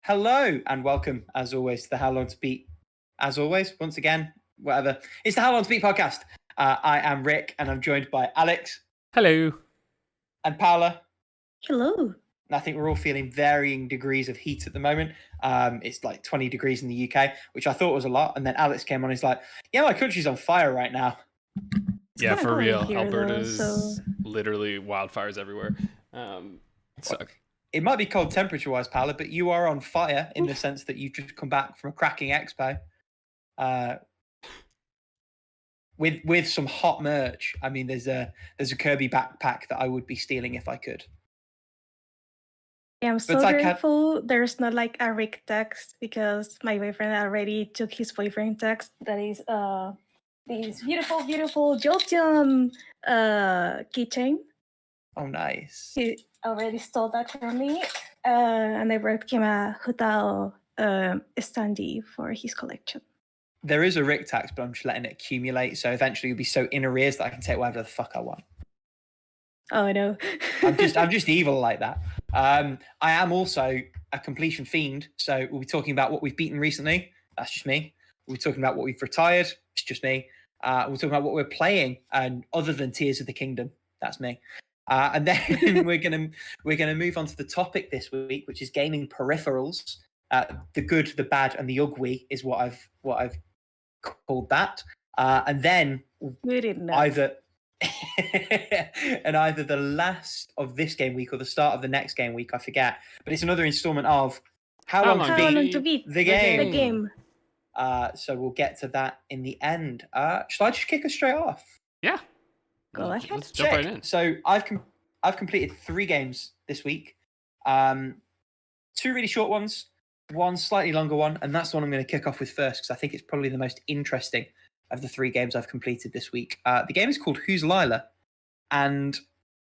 Hello and welcome, as always, to the How Long to Beat. As always, once again, whatever. It's the How Long to Beat podcast. I am Rick, and I'm joined by Alex. Hello. And Paula. Hello. And I think we're all feeling varying degrees of heat at the moment. It's like 20 degrees in the UK, which I thought was a lot. And then Alex came on. He's like, "Yeah, my country's on fire right now." Yeah, for real. Here, Alberta's literally wildfires everywhere. It might be cold temperature-wise, Paula, but you are on fire in the sense that you've just come back from a cracking expo with some hot merch. I mean, there's a Kirby backpack that I would be stealing if I could. Yeah, I'm so grateful there's not like a Rick text because my boyfriend already took his boyfriend text. That is this beautiful Jolteon keychain. Oh, nice. He already stole that from me. And I brought him a Hutao standee for his collection. There is a Rick tax, but I'm just letting it accumulate. So eventually you'll be so in arrears that I can take whatever the fuck I want. Oh, no. I'm just evil like that. I am also a completion fiend. So we'll be talking about what we've beaten recently. That's just me. We'll be talking about what we've retired. It's just me. We'll talk about what we're playing, and other than Tears of the Kingdom. That's me. And then we're gonna move on to the topic this week, which is gaming peripherals. The good, the bad, and the Ug-Wii is what I've called that. And then either the last of this game week or the start of the next game week, I forget. But it's another installment of How Long to Beat The Game. So we'll get to that in the end. Shall I just kick us straight off? Yeah. Go ahead. Let's jump right in. So I've completed 3 games this week. 2 really short ones, 1 slightly longer one, and that's the one I'm going to kick off with first because I think it's probably the most interesting of the 3 games I've completed this week. The game is called Who's Lila, and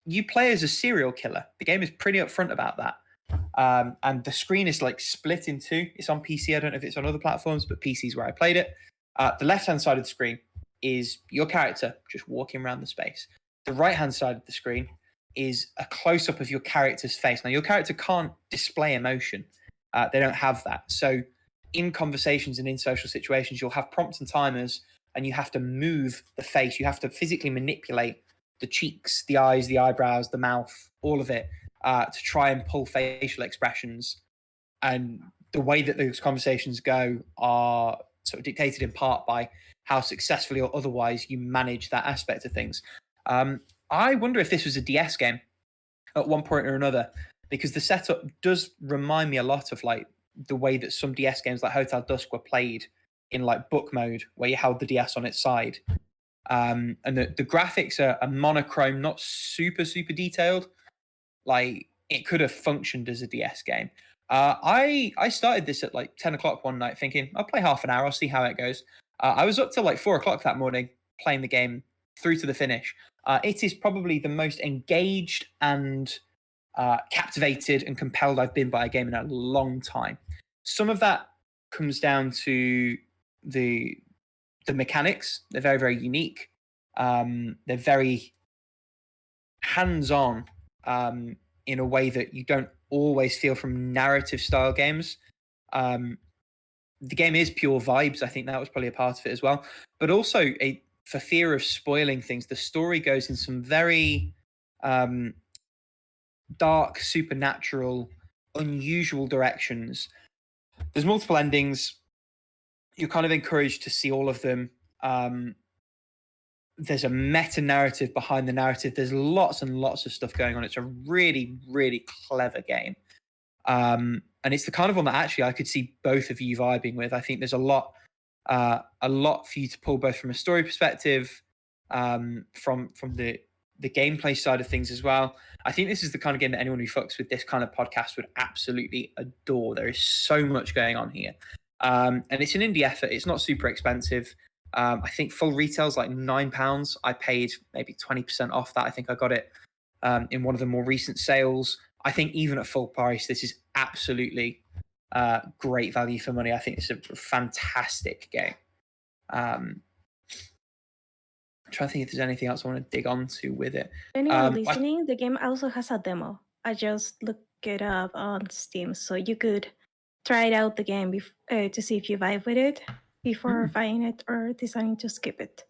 you play as a serial killer. The game is pretty upfront about that. And the screen is like split in 2. It's on PC. I don't know if it's on other platforms, but PC is where I played it. The left-hand side of the screen is your character just walking around the space. The right-hand side of the screen is a close-up of your character's face. Now, your character can't display emotion. They don't have that. So in conversations and in social situations, you'll have prompts and timers, and you have to move the face. You have to physically manipulate the cheeks, the eyes, the eyebrows, the mouth, all of it, to try and pull facial expressions. And the way that those conversations go are sort of dictated in part by how successfully or otherwise you manage that aspect of things. I wonder if this was a DS game at one point or another, because the setup does remind me a lot of like the way that some DS games like Hotel Dusk were played in like book mode, where you held the DS on its side. And the graphics are monochrome, not super detailed. Like it could have functioned as a DS game. I started this at like 10 o'clock one night thinking, I'll play half an hour, I'll see how it goes. I was up till like 4 o'clock that morning playing the game through to the finish. It is probably the most engaged and captivated and compelled I've been by a game in a long time. Some of that comes down to the mechanics. They're very unique. They're very hands-on in a way that you don't always feel from narrative style games. The game is pure vibes. I think that was probably a part of it as well. But also, for fear of spoiling things, the story goes in some very dark, supernatural, unusual directions. There's multiple endings. You're kind of encouraged to see all of them. There's a meta-narrative behind the narrative. There's lots and lots of stuff going on. It's a really clever game. And it's the kind of one that actually I could see both of you vibing with. I think there's a lot for you to pull, both from a story perspective, from the gameplay side of things as well. I think this is the kind of game that anyone who fucks with this kind of podcast would absolutely adore. There is so much going on here. And it's an indie effort. It's not super expensive. I think full retail's like £9. I paid maybe 20% off that. I think I got it in one of the more recent sales. I think even at full price, this is absolutely great value for money. I think it's a fantastic game. I'm trying to think if there's anything else I want to dig onto with it. Anyone listening, the game also has a demo. I just looked it up on Steam, so you could tried out the game to see if you vibe with it before buying it or deciding to skip it.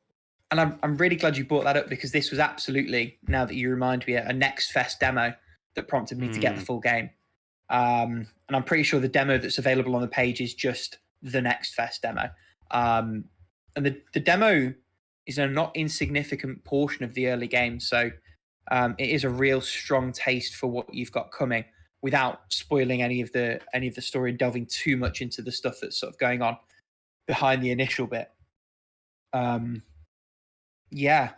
And I'm really glad you brought that up, because this was absolutely, now that you remind me, a Next Fest demo that prompted me to get the full game. And I'm pretty sure the demo that's available on the page is just the Next Fest demo. And the demo is a not insignificant portion of the early game. So it is a real strong taste for what you've got coming, without spoiling any of the story and delving too much into the stuff that's sort of going on behind the initial bit. Yeah.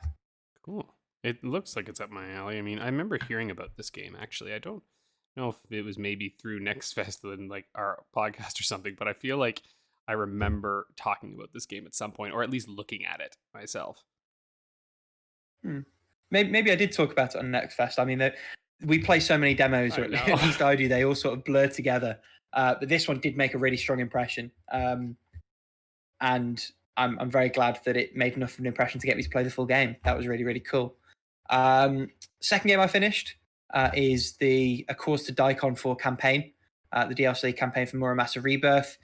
Cool. It looks like it's up my alley. I mean, I remember hearing about this game, actually. I don't know if it was maybe through Next Fest and like our podcast or something, but I feel like I remember talking about this game at some point, or at least looking at it myself. Maybe I did talk about it on Next Fest. I mean, we play so many demos, or at least I do, they all sort of blur together. But this one did make a really strong impression. And I'm very glad that it made enough of an impression to get me to play the full game. That was really, really cool. Second game I finished is the A Course to Daikon 4 campaign, the DLC campaign for Muramasa Rebirth.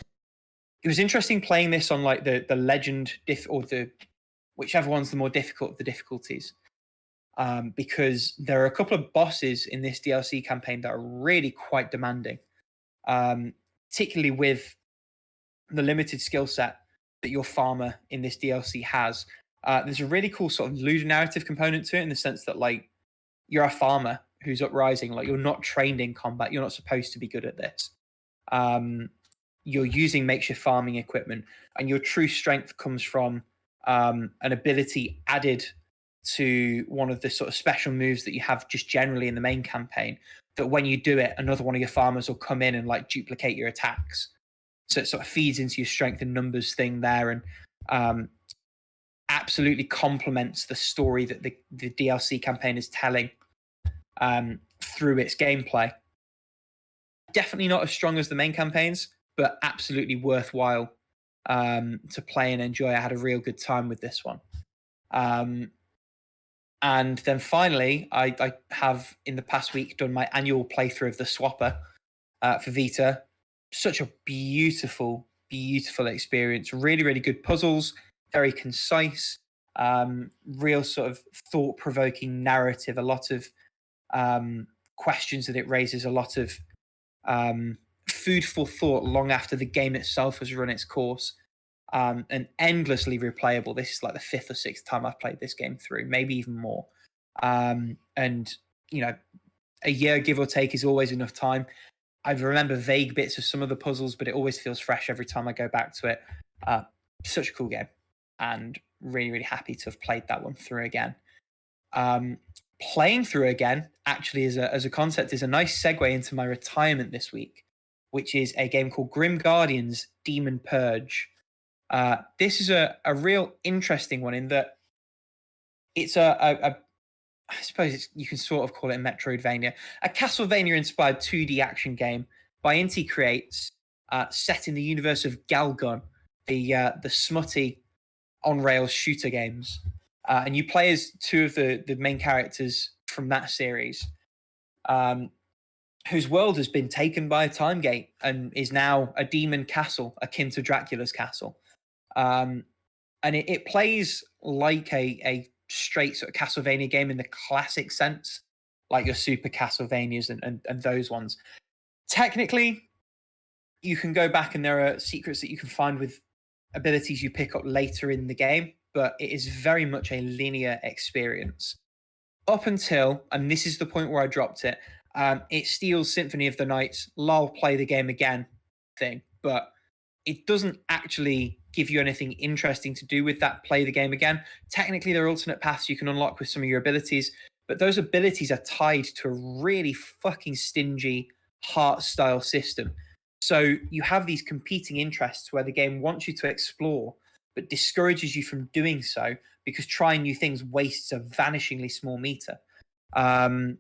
It was interesting playing this on like the legend or the whichever one's the more difficult of the difficulties, because there are a couple of bosses in this DLC campaign that are really quite demanding, particularly with the limited skill set that your farmer in this DLC has. There's a really cool sort of ludonarrative component to it, in the sense that like you're a farmer who's uprising, like you're not trained in combat, you're not supposed to be good at this. You're using makeshift farming equipment, and your true strength comes from an ability added to one of the sort of special moves that you have just generally in the main campaign, that when you do it, another one of your farmers will come in and like duplicate your attacks. So it sort of feeds into your strength and numbers thing there, and absolutely complements the story that the DLC campaign is telling through its gameplay. Definitely not as strong as the main campaigns, but absolutely worthwhile to play and enjoy. I had a real good time with this one. And then finally, I have in the past week done my annual playthrough of the Swapper for Vita. Such a beautiful, beautiful experience. Really, really good puzzles, very concise, real sort of thought-provoking narrative, a lot of questions that it raises, a lot of food for thought long after the game itself has run its course, and endlessly replayable. This is like the 5th or 6th time I've played this game through, maybe even more. And, you know, a year, give or take, is always enough time. I remember vague bits of some of the puzzles, but it always feels fresh every time I go back to it. Such a cool game, and really, really happy to have played that one through again. Playing through again, actually, as a concept, is a nice segue into my retirement this week, which is a game called Grim Guardians Demon Purge. This is a real interesting one, in that it's I suppose you can sort of call it a Metroidvania, a Castlevania-inspired 2D action game by Inti Creates, set in the universe of Galgun, the smutty on-rails shooter games. And you play as two of the main characters from that series, whose world has been taken by a time gate and is now a demon castle akin to Dracula's castle. And it plays like a straight sort of Castlevania game in the classic sense, like your Super Castlevanias and those ones. Technically, you can go back and there are secrets that you can find with abilities you pick up later in the game, but it is very much a linear experience. Up until, and this is the point where I dropped it, it steals Symphony of the Night's lol, play the game again thing, but it doesn't actually give you anything interesting to do with that play the game again. Technically, there are alternate paths you can unlock with some of your abilities, but those abilities are tied to a really fucking stingy heart style system. So you have these competing interests where the game wants you to explore, but discourages you from doing so because trying new things wastes a vanishingly small meter. And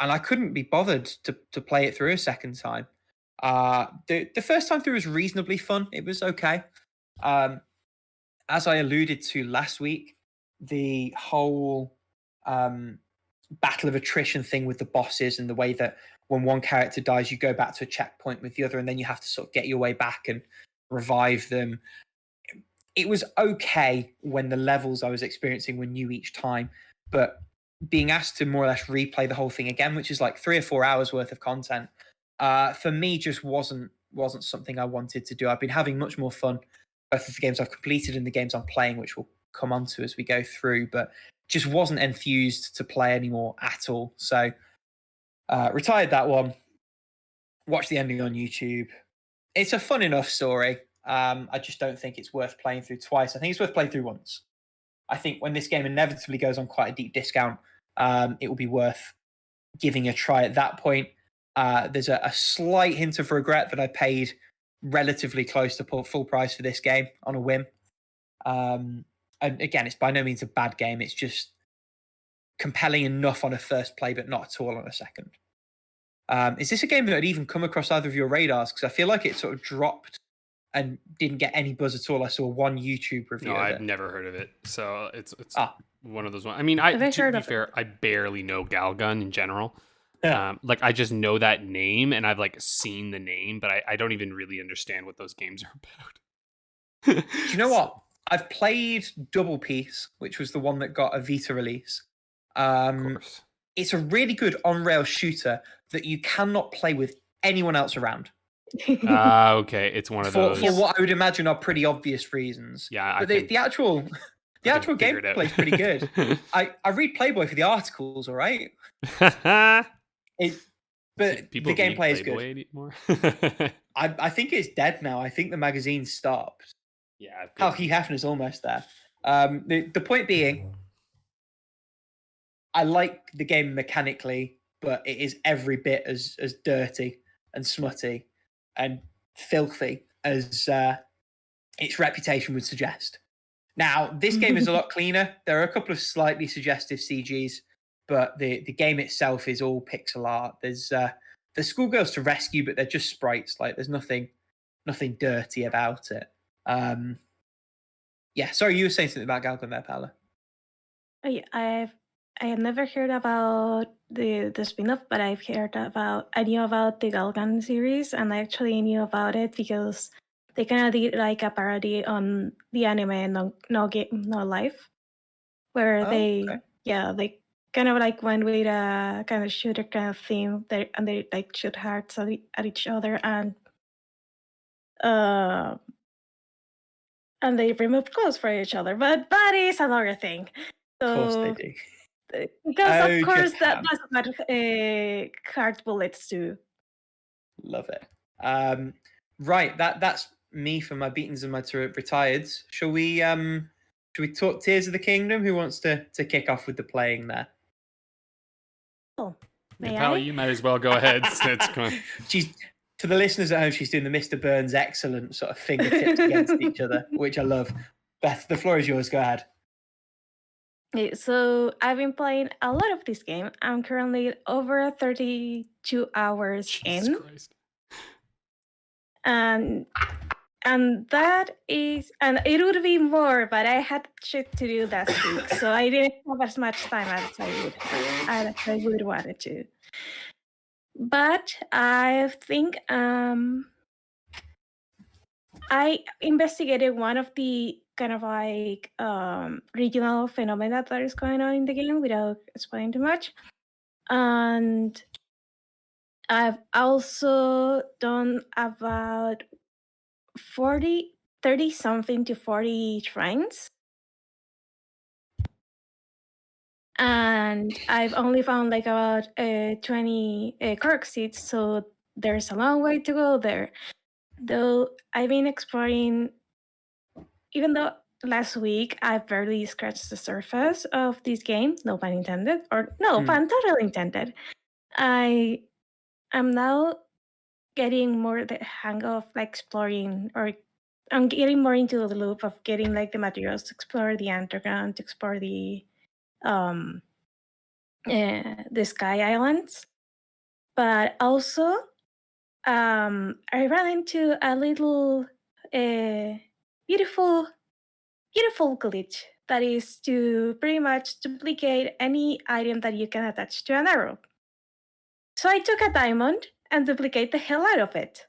I couldn't be bothered to play it through a second time. The first time through was reasonably fun. It was okay. As I alluded to last week, the whole battle of attrition thing with the bosses and the way that when one character dies, you go back to a checkpoint with the other, and then you have to sort of get your way back and revive them. It was okay when the levels I was experiencing were new each time, but being asked to more or less replay the whole thing again, which is like 3 or 4 hours worth of content, for me just wasn't something I wanted to do. I've been having much more fun, both of the games I've completed and the games I'm playing, which we'll come on to as we go through, but just wasn't enthused to play anymore at all. So retired that one, watched the ending on YouTube. It's a fun enough story. I just don't think it's worth playing through twice. I think it's worth playing through once. I think when this game inevitably goes on quite a deep discount, it will be worth giving a try at that point. There's a slight hint of regret that I paid relatively close to full price for this game on a whim. And again, it's by no means a bad game. It's just compelling enough on a first play, but not at all on a second. Is this a game that had even come across either of your radars? Because I feel like it sort of dropped and didn't get any buzz at all. I saw one YouTube review. No, of I've it. never heard of it. So it's one of those ones. I mean, to be fair, I barely know Galgun in general. Yeah. Like I just know that name, and I've like seen the name, but I don't even really understand what those games are about. Do you know what? I've played Double Piece, which was the one that got a Vita release. Of course. It's a really good on-rail shooter that you cannot play with anyone else around. Okay, it's one of those. For what I would imagine are pretty obvious reasons. Yeah, but the actual gameplay is pretty good. I read Playboy for the articles, all right? But People the gameplay is good. Anymore? I think it's dead now. I think the magazine stopped. Yeah. Hugh Hefner's almost there. The point being, I like the game mechanically, but it is every bit as dirty and smutty and filthy as its reputation would suggest. Now, this game is a lot cleaner. There are a couple of slightly suggestive CGs, but the game itself is all pixel art. There's schoolgirls to rescue, but they're just sprites. Like there's nothing dirty about it. Yeah, sorry, you were saying something about Galgun there, Paula. Oh, yeah, I had never heard about the spin-off, but I knew about the Galgun series, and I actually knew about it because they kind of did like a parody on the anime No Life, where they kind of like went with a kind of shooter kind of theme there, and they like shoot hearts at each other, and they remove clothes for each other, but that is another thing. So, of course they do. Because of course that's what hard bullets do. Love it. Right, that's me for my beatings and my retireds. Shall we talk Tears of the Kingdom? Who wants to kick off with the playing there? Oh, Paula, you might as well go ahead. She's, for the listeners at home, she's doing the Mr. Burns excellent sort of fingertips against each other, which I love. Beth, the floor is yours. Go ahead. So I've been playing a lot of this game. I'm currently over 32 hours Jesus in. Christ. And that is, and it would be more, but I had shit to do last week, so I didn't have as much time as I would wanted to. But I think I investigated one of the kind of like regional phenomena that is going on in the game without explaining too much. And I've also done about 30 something to 40 shrines. And I've only found like about 20 cork seeds, so there's a long way to go there. Though I've been exploring, even though last week I barely scratched the surface of this game, no pun intended, or no pun totally intended. I am now getting more the hang of like exploring, or I'm getting more into the loop of getting like the materials to explore the underground, to explore the sky islands. But also I ran into a little beautiful glitch that is to pretty much duplicate any item that you can attach to an arrow. So I took a diamond and duplicate the hell out of it.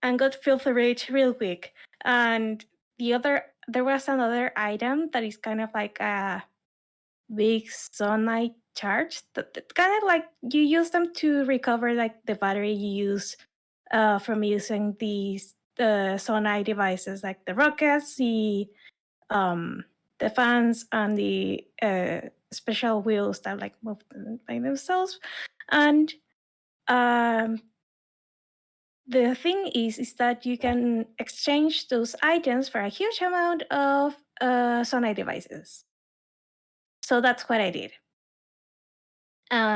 And got filthy rich real quick. And there was another item that is kind of like a big sonite charge that kind of like you use them to recover like the battery you use from using these sonite devices like the rockets, the fans, and the special wheels that like move by themselves. And the thing is that you can exchange those items for a huge amount of sonite devices. So that's what I did.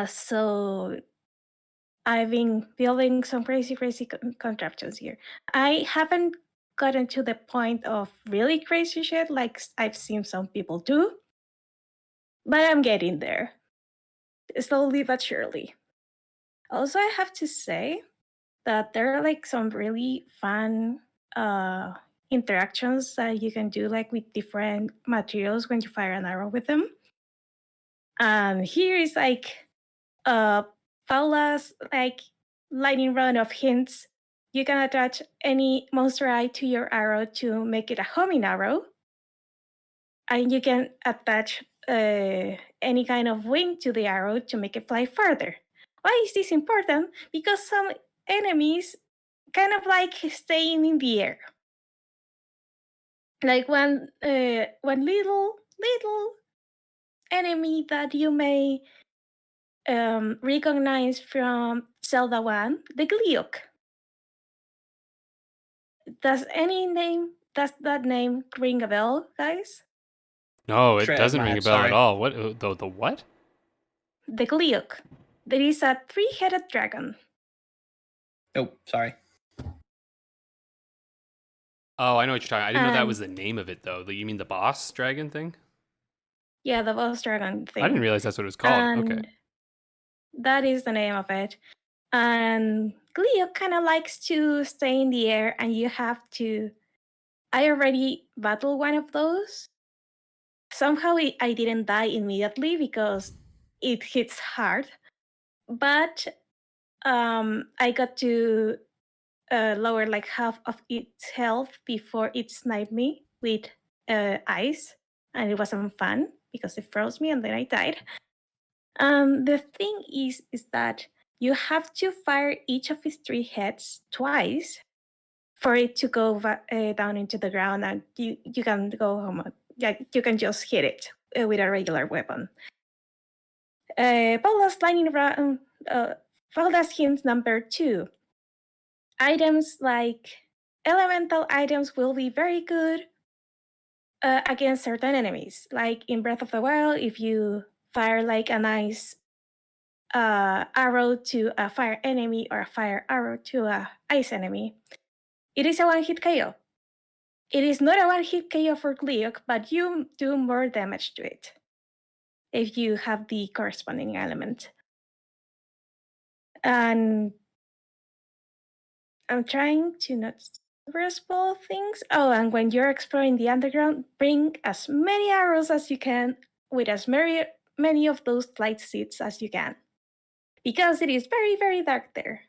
So I've been building some crazy contraptions here. I haven't gotten to the point of really crazy shit like I've seen some people do, but I'm getting there. Slowly but surely. Also, I have to say that there are like some really fun interactions that you can do like with different materials when you fire an arrow with them. And here is like Paula's like lightning round of hints. You can attach any monster eye to your arrow to make it a homing arrow. And you can attach any kind of wing to the arrow to make it fly further. Why is this important? Because some enemies kind of like staying in the air. Like one little enemy that you may recognize from Zelda 1, the Gleeok. Does that name ring a bell, guys? No, it Straight doesn't over my ring a head, bell sorry. at all. What the what? The Gleeok. There is a 3-headed dragon. Oh, sorry. Oh, I know what you're talking. I didn't know that And- was the name of it though. You mean the boss dragon thing? Yeah, the boss dragon thing. I didn't realize that's what it was called. Okay. And that is the name of it. And Gleeok kind of likes to stay in the air, and you have to. I already battled one of those. Somehow I didn't die immediately because it hits hard, but I got to lower like half of its health before it sniped me with ice, and it wasn't fun because it froze me and then I died. The thing is that you have to fire each of its 3 heads twice for it to go down into the ground, and you can go home. You can just hit it with a regular weapon. Paula's lightning round. Paula's hint number 2. Items like elemental items will be very good against certain enemies. Like in Breath of the Wild, if you fire like a nice arrow to a fire enemy or a fire arrow to a ice enemy, it is a one-hit KO. It is not a one-hit KO for Gleeok, but you do more damage to it if you have the corresponding element. And I'm trying to not spoil things. Oh, and when you're exploring the underground, bring as many arrows as you can with as many of those light seeds as you can, because it is very, very dark there.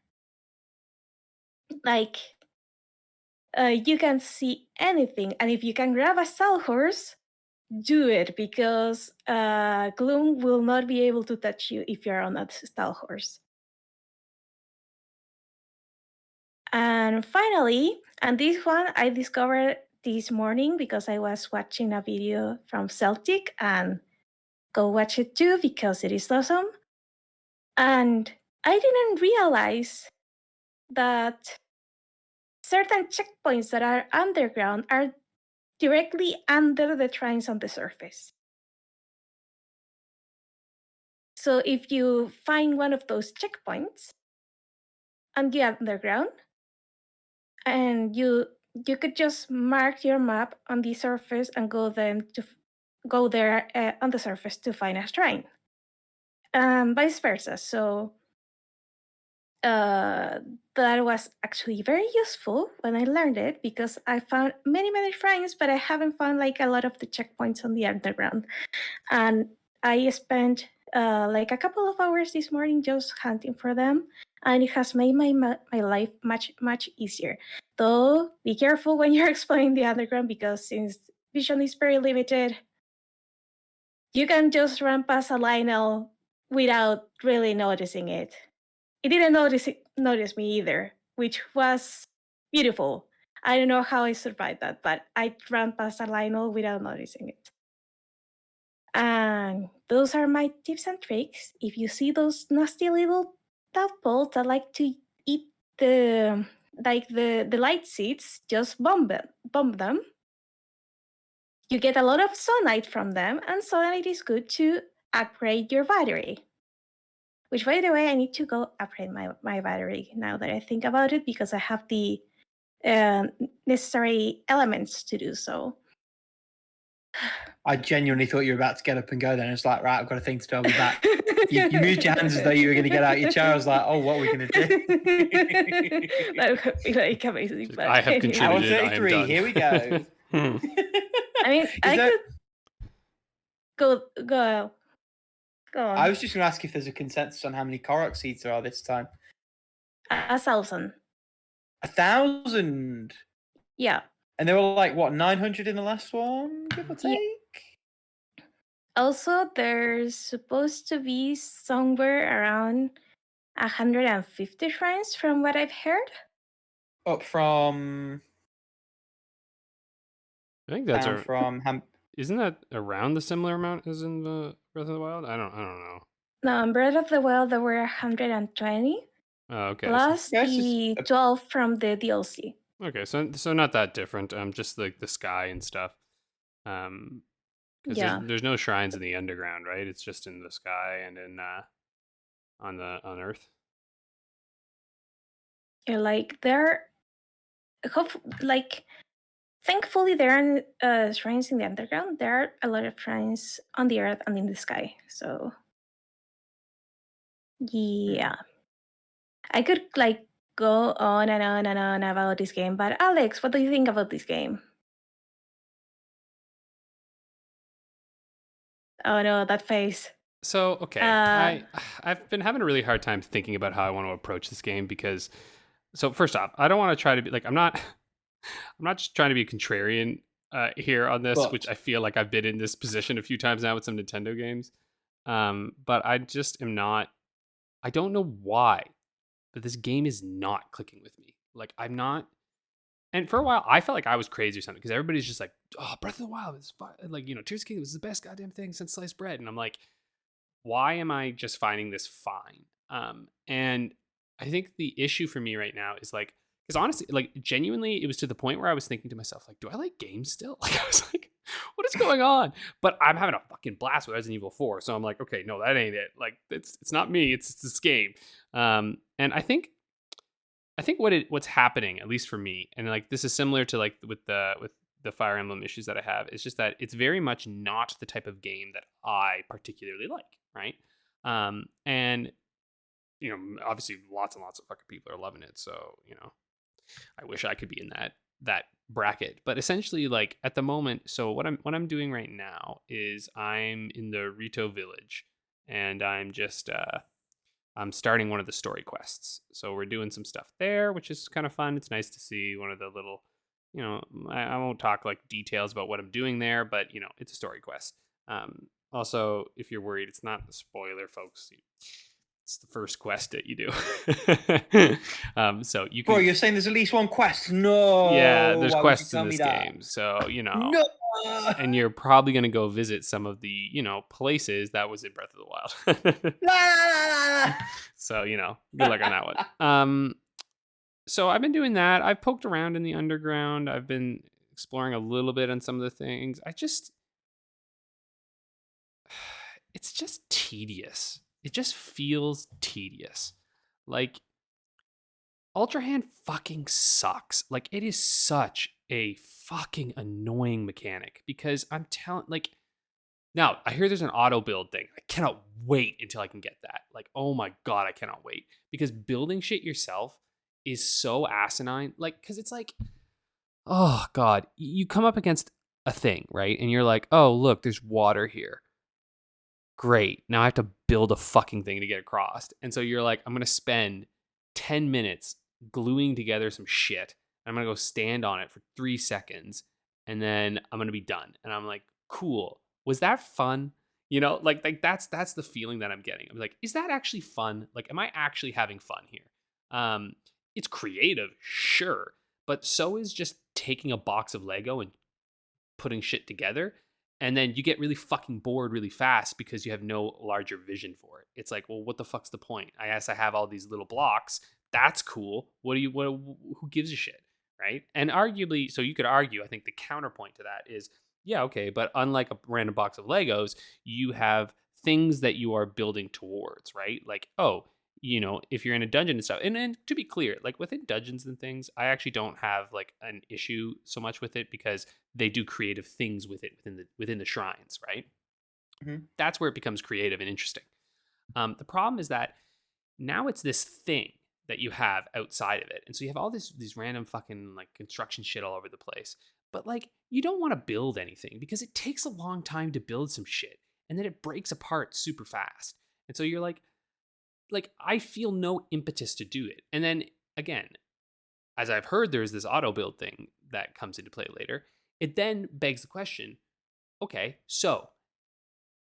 Like, you can see anything, and if you can grab a sawhorse, do it, because Gloom will not be able to touch you if you're on a sawhorse. And finally, and this one I discovered this morning because I was watching a video from Celtic, and go watch it too because it is awesome. And I didn't realize that certain checkpoints that are underground are directly under the shrines on the surface. So if you find one of those checkpoints on the underground, and you could just mark your map on the surface and go there on the surface to find a shrine, and vice versa. So that was actually very useful when I learned it, because I found many shrines, but I haven't found like a lot of the checkpoints on the underground. And I spent like a couple of hours this morning just hunting for them, and it has made my life much easier. Though be careful when you're exploring the underground, because since vision is very limited, you can just run past a Lionel without really noticing it. It didn't notice me either, which was beautiful. I don't know how I survived that, but I ran past a Lionel without noticing it. And those are my tips and tricks. If you see those nasty little tadpoles that like to eat the light seeds, just bomb them. You get a lot of sunlight from them, and sunlight is good to upgrade your battery. Which, by the way, I need to go upgrade my battery now that I think about it, because I have the necessary elements to do so. I genuinely thought you were about to get up and go then. It's like, right, I've got a thing to do, I'll be back. You moved your hands as though you were going to get out of your chair. I was like, oh, what are we going to do? That would be like amazing. But I have anyway. Hour contributed. I am 33, done. here we go. I mean, could go on. I was just going to ask if there's a consensus on how many Korok seeds there are this time. 1,000. 1,000? Yeah. And there were like, what, 900 in the last one, give or take? Also, there's supposed to be somewhere around 150 shrines from what I've heard. Up from... I think that's isn't that around the similar amount as in the Breath of the Wild? I don't know. No, in Breath of the Wild there were 120. Oh, okay. Plus the 12 from the DLC. Okay, so not that different. Just like the sky and stuff. Because there's no shrines in the underground, right? It's just in the sky and in on Earth. Yeah, like thankfully there are shrines in the underground. There are a lot of shrines on the Earth and in the sky. So yeah, I could like go on and on and on about this game. But Alex, what do you think about this game? Oh no, that face. So, okay, I've been having a really hard time thinking about how I want to approach this game because, so first off, I don't want to try to be like, I'm not just trying to be a contrarian here on this, which I feel like I've been in this position a few times now with some Nintendo games. But I just am not, I don't know why, but this game is not clicking with me. Like I'm not, and for a while I felt like I was crazy or something because everybody's just like, oh, Breath of the Wild is fine. Like, Tears of the Kingdom is the best goddamn thing since sliced bread. And I'm like, why am I just finding this fine? And I think the issue for me right now is like, because honestly, like genuinely, it was to the point where I was thinking to myself, like, do I like games still? Like, I was like, what is going on? But I'm having a fucking blast with Resident Evil 4. So I'm like, okay, no, that ain't it. Like, it's not me. It's this game. And I think what's happening, at least for me, and like this is similar to like with the Fire Emblem issues that I have, it's just that it's very much not the type of game that I particularly like, right? And obviously lots and lots of fucking people are loving it, so I wish I could be in that bracket. But essentially, like at the moment, so what I'm doing right now is I'm in the Rito village, and I'm just I'm starting one of the story quests. So we're doing some stuff there, which is kind of fun. It's nice to see one of the little, I won't talk like details about what I'm doing there, but it's a story quest. Also, if you're worried, it's not a spoiler, folks. It's the first quest that you do. So you can. Bro, you're saying there's at least one quest? No. Yeah, there's quests in this game. So, No. And you're probably going to go visit some of the, places that was in Breath of the Wild. So, good luck on that one. So I've been doing that. I've poked around in the underground. I've been exploring a little bit on some of the things. It's just tedious. It just feels tedious. Like, Ultra Hand fucking sucks. Like, it is such a fucking annoying mechanic because I'm telling, like, now I hear there's an auto build thing. I cannot wait until I can get that. Like, oh my God, I cannot wait because building shit yourself is so asinine. Like, because it's like, oh God, you come up against a thing, right? And you're like, oh, look, there's water here. great. Now I have to build a fucking thing to get across. And so you're like, I'm going to spend 10 minutes gluing together some shit. I'm going to go stand on it for 3 seconds and then I'm going to be done. And I'm like, cool. Was that fun? You know, like that's the feeling that I'm getting. I'm like, is that actually fun? Like, am I actually having fun here? It's creative, sure, but so is just taking a box of Lego and putting shit together. And then you get really fucking bored really fast because you have no larger vision for it. It's like, well, what the fuck's the point? I guess I have all these little blocks. That's cool. Who gives a shit? Right. And arguably, so you could argue, I think the counterpoint to that is, yeah, okay, but unlike a random box of Legos, you have things that you are building towards, right? Like, oh, you know, if you're in a dungeon and stuff, and to be clear, like within dungeons and things, I actually don't have like an issue so much with it because they do creative things with it within the shrines, right? Mm-hmm. That's where it becomes creative and interesting. The problem is that now it's this thing that you have outside of it, and so you have all these random fucking like construction shit all over the place. But like, you don't want to build anything because it takes a long time to build some shit, and then it breaks apart super fast. And so you're like I feel no impetus to do it. And then again, as I've heard, there's this auto build thing that comes into play later. It then begs the question, okay, so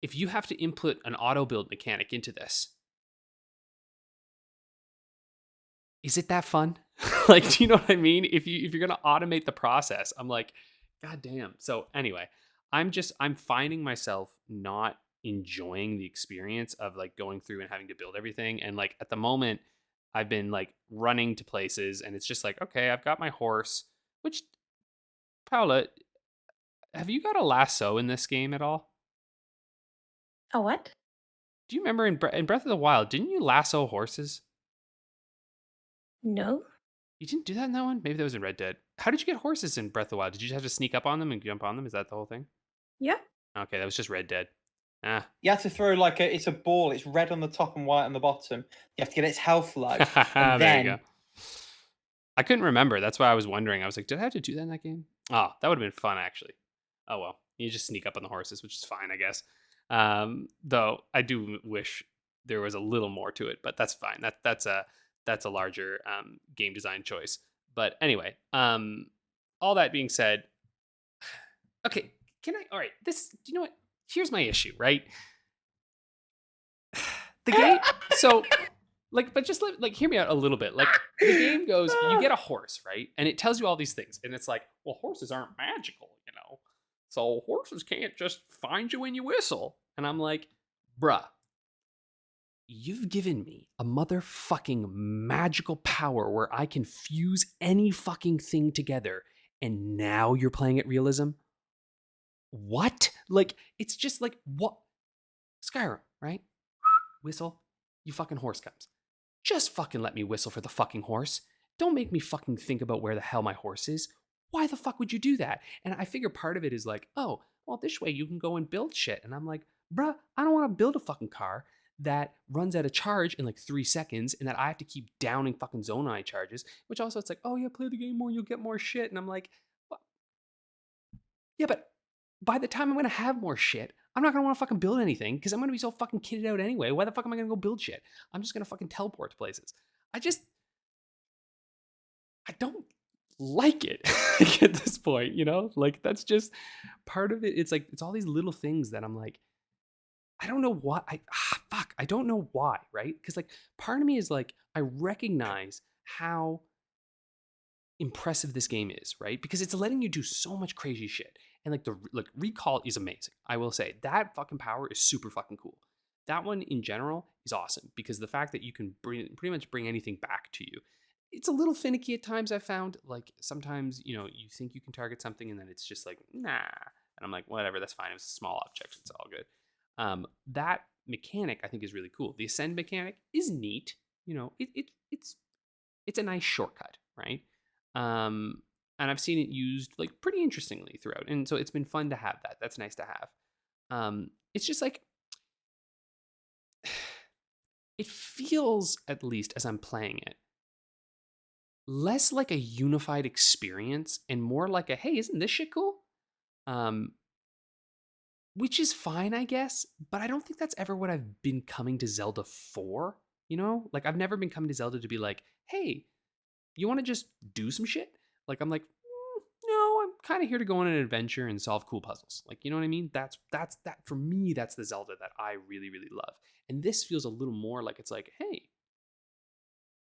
if you have to input an auto build mechanic into this, is it that fun? Like, do you know what I mean? If you're going to automate the process, I'm like, God damn. So anyway, I'm finding myself not enjoying the experience of like going through and having to build everything. And like at the moment, I've been like running to places and it's just like, okay, I've got my horse, which, Paula, have you got a lasso in this game at all? A what? Do you remember in Breath of the Wild, didn't you lasso horses? No. You didn't do that in that one? Maybe that was in Red Dead. How did you get horses in Breath of the Wild? Did you just have to sneak up on them and jump on them? Is that the whole thing? Yeah. Okay, that was just Red Dead. You have to throw like it's a ball. It's red on the top and white on the bottom. You have to get its health low. And there you go. I couldn't remember. That's why I was wondering. I was like, did I have to do that in that game? Oh, that would have been fun, actually. Oh, well. You just sneak up on the horses, which is fine, I guess. Though I do wish there was a little more to it, but that's fine. That's a larger game design choice. But anyway, all that being said, okay, all right, do you know what? Here's my issue, right? The game, so like, but just hear me out a little bit. Like the game goes, you get a horse, right? And it tells you all these things. And it's like, well, horses aren't magical, you know? So horses can't just find you when you whistle. And I'm like, bruh, you've given me a motherfucking magical power where I can fuse any fucking thing together. And now you're playing at realism? What? Like, it's just like, what? Skyrim, right? Whistle, you fucking horse comes. Just fucking let me whistle for the fucking horse. Don't make me fucking think about where the hell my horse is. Why the fuck would you do that? And I figure part of it is like, oh, well, this way you can go and build shit. And I'm like, bruh, I don't want to build a fucking car that runs out of charge in like 3 seconds and that I have to keep downing fucking Zonai charges, which also it's like, oh yeah, play the game more, you'll get more shit. And I'm like, what? Yeah, but by the time I'm going to have more shit, I'm not going to want to fucking build anything because I'm going to be so fucking kitted out anyway. Why the fuck am I going to go build shit? I'm just going to fucking teleport to places. I don't like it at this point, you know? Like, that's just part of it. It's like, it's all these little things that I'm like, I don't know why. I don't know why, right? Because like, part of me is like, I recognize how impressive this game is, right? Because it's letting you do so much crazy shit. And like recall is amazing. I will say that fucking power is super fucking cool. That one in general is awesome because the fact that you can pretty much bring anything back to you. It's a little finicky at times. I've found like sometimes, you know, you think you can target something and then it's just like, nah. And I'm like, whatever, that's fine. It's a small object. It's all good. That mechanic I think is really cool. The ascend mechanic is neat. You know, it's a nice shortcut, right? And I've seen it used like pretty interestingly throughout. And so it's been fun to have that. That's nice to have. It's just like, it feels, at least as I'm playing it, less like a unified experience and more like a, hey, isn't this shit cool? which is fine, I guess, but I don't think that's ever what I've been coming to Zelda for, you know? Like, I've never been coming to Zelda to be like, hey, you want to just do some shit? Like, I'm like, no, I'm kind of here to go on an adventure and solve cool puzzles. Like, you know what I mean? That's that for me, that's the Zelda that I really, really love. And this feels a little more like it's like, hey,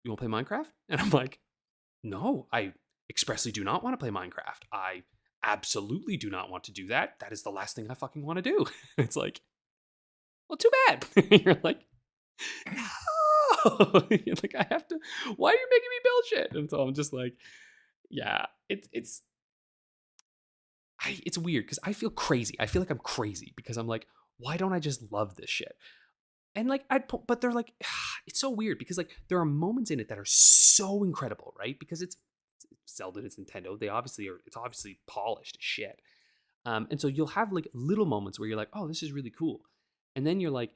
you want to play Minecraft? And I'm like, no, I expressly do not want to play Minecraft. I absolutely do not want to do that. That is the last thing I fucking want to do. It's like, well, too bad. You're like, no. You're like, I have to. Why are you making me build shit? And so I'm just like, yeah, it's weird because I feel crazy. I feel like I'm crazy because I'm like, why don't I just love this shit? And like, but they're like, it's so weird because like there are moments in it that are so incredible, right? Because it's Zelda, it's Nintendo. It's obviously polished as shit. And so you'll have like little moments where you're like, oh, this is really cool. And then you're like,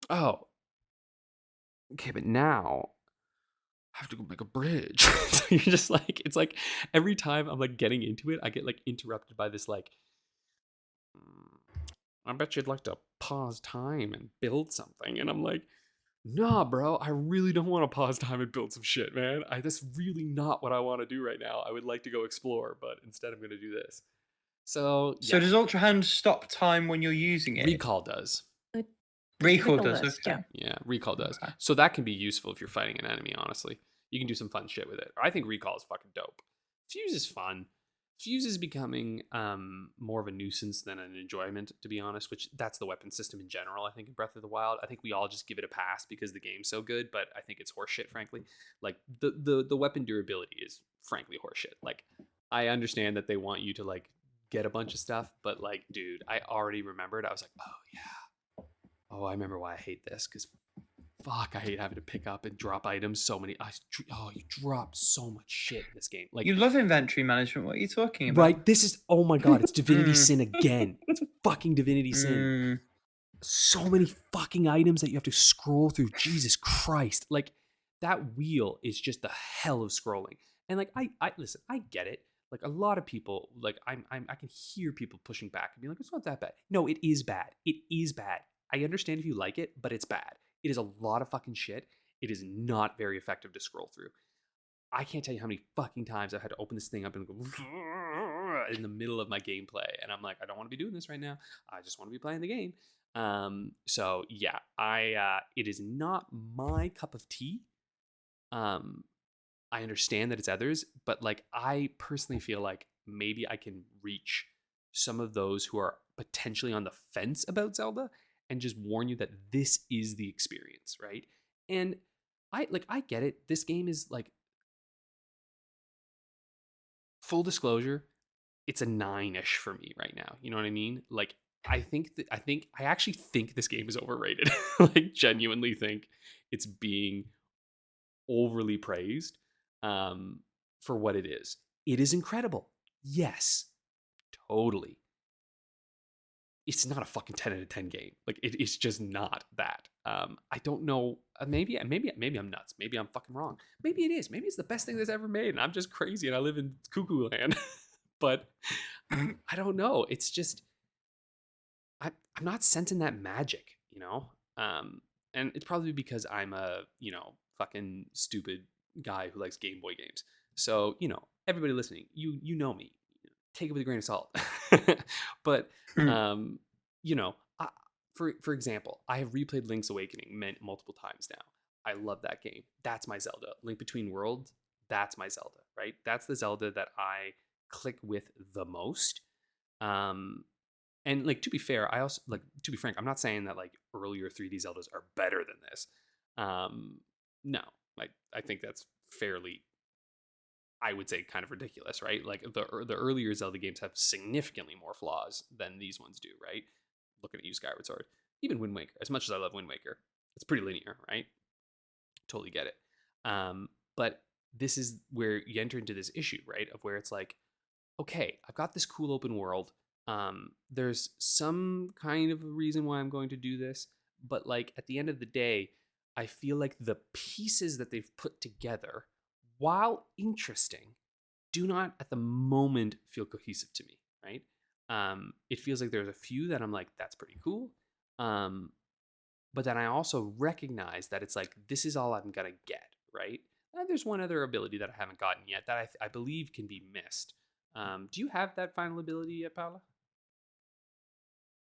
oh, okay, but now I have to go make a bridge. So you're just like, it's like every time I'm like getting into it, I get like interrupted by this like, I bet you'd like to pause time and build something. And I'm like, nah, bro, I really don't want to pause time and build some shit, man. That's really not what I want to do right now. I would like to go explore, but instead I'm going to do this. So, yeah. So does Ultra Hand stop time when you're using it? Recall does. Recall does, okay. Yeah, Recall does. Okay. So that can be useful if you're fighting an enemy, honestly. You can do some fun shit with it. I think Recall is fucking dope. Fuse is fun. Fuse is becoming more of a nuisance than an enjoyment, to be honest, which that's the weapon system in general, I think, in Breath of the Wild. I think we all just give it a pass because the game's so good, but I think it's horseshit, frankly. Like, the weapon durability is, frankly, horseshit. Like, I understand that they want you to, like, get a bunch of stuff, but, like, dude, I already remembered. I was like, oh, yeah. Oh, I remember why I hate this, because fuck, I hate having to pick up and drop items. You drop so much shit in this game. Like, you love inventory management. What are you talking about? Right, this is, oh my god, it's Divinity Sin again. It's fucking Divinity Sin. So many fucking items that you have to scroll through. Jesus Christ. Like, that wheel is just the hell of scrolling. And like, I listen, I get it. Like, a lot of people, like, I can hear people pushing back and be like, it's not that bad. No, it is bad. It is bad. I understand if you like it, but it's bad. It is a lot of fucking shit. It is not very effective to scroll through. I can't tell you how many fucking times I've had to open this thing up and go in the middle of my gameplay. And I'm like, I don't want to be doing this right now. I just want to be playing the game. So yeah, it is not my cup of tea. I understand that it's others, but like, I personally feel like maybe I can reach some of those who are potentially on the fence about Zelda and just warn you that this is the experience, right? And I get it. This game is like, full disclosure, it's a 9-ish for me right now. You know what I mean? Like, I actually think this game is overrated. Like, genuinely think it's being overly praised for what it is. It is incredible. Yes, totally. It's not a fucking 10 out of 10 game. Like, it's just not that. I don't know. Maybe I'm nuts. Maybe I'm fucking wrong. Maybe it is. Maybe it's the best thing that's ever made, and I'm just crazy and I live in cuckoo land. But I don't know. It's just I'm not sensing that magic, you know. And it's probably because I'm a fucking stupid guy who likes Game Boy games. So everybody listening, you know me. Take it with a grain of salt. But for example, I have replayed Link's Awakening multiple times now. I love that game. That's my Zelda. Link Between Worlds, that's my Zelda, right? That's the Zelda that I click with the most. And like, to be fair, to be frank, I'm not saying that like earlier 3D Zeldas are better than this. No, like, I think that's fairly, I would say, kind of ridiculous, right? Like, the earlier Zelda games have significantly more flaws than these ones do, right? Looking at you, Skyward Sword. Even Wind Waker. As much as I love Wind Waker, it's pretty linear, right? Totally get it. But this is where you enter into this issue, right? Of where it's like, okay, I've got this cool open world. There's some kind of a reason why I'm going to do this. But like, at the end of the day, I feel like the pieces that they've put together, while interesting, do not at the moment feel cohesive to me, right? It feels like there's a few that I'm like, that's pretty cool. But then I also recognize that it's like, this is all I'm going to get, right? And there's one other ability that I haven't gotten yet that I believe can be missed. Do you have that final ability yet, Paula?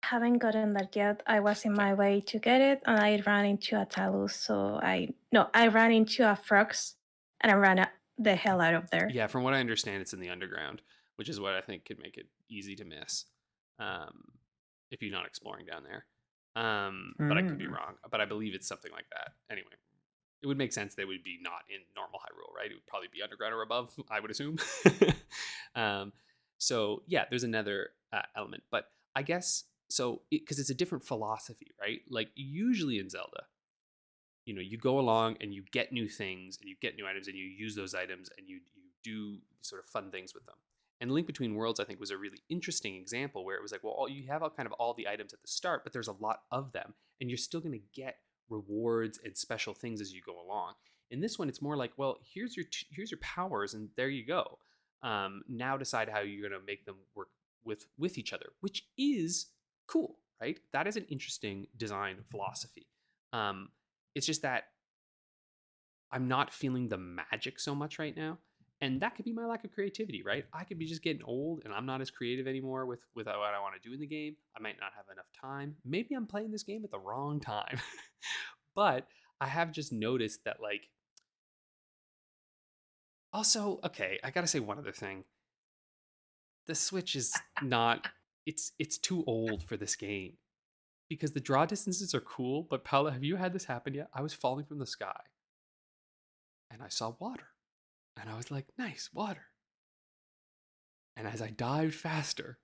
Haven't gotten that yet. I was in my way to get it, and I ran into a Talus. So I ran into a Frogs, and I ran the hell out of there. Yeah, from what I understand, it's in the underground, which is what I think could make it easy to miss if you're not exploring down there. But I could be wrong. But I believe it's something like that. Anyway, it would make sense they would be not in normal Hyrule, right? It would probably be underground or above, I would assume. So yeah, there's another element. But I guess, so, because it's a different philosophy, right? Like usually in Zelda, you go along and you get new things and you get new items and you use those items and you do sort of fun things with them. And Link Between Worlds, I think, was a really interesting example where it was like, well, you have all the items at the start, but there's a lot of them, and you're still going to get rewards and special things as you go along. In this one, it's more like, well, here's your powers, and there you go. Now decide how you're going to make them work with each other, which is cool, right? That is an interesting design philosophy. It's just that I'm not feeling the magic so much right now. And that could be my lack of creativity, right? I could be just getting old and I'm not as creative anymore with what I want to do in the game. I might not have enough time. Maybe I'm playing this game at the wrong time. But I have just noticed that, like, also, okay, I gotta say one other thing. The Switch is not, it's too old for this game. Because the draw distances are cool, but Paula, have you had this happen yet? I was falling from the sky and I saw water. And I was like, nice, water. And as I dived faster,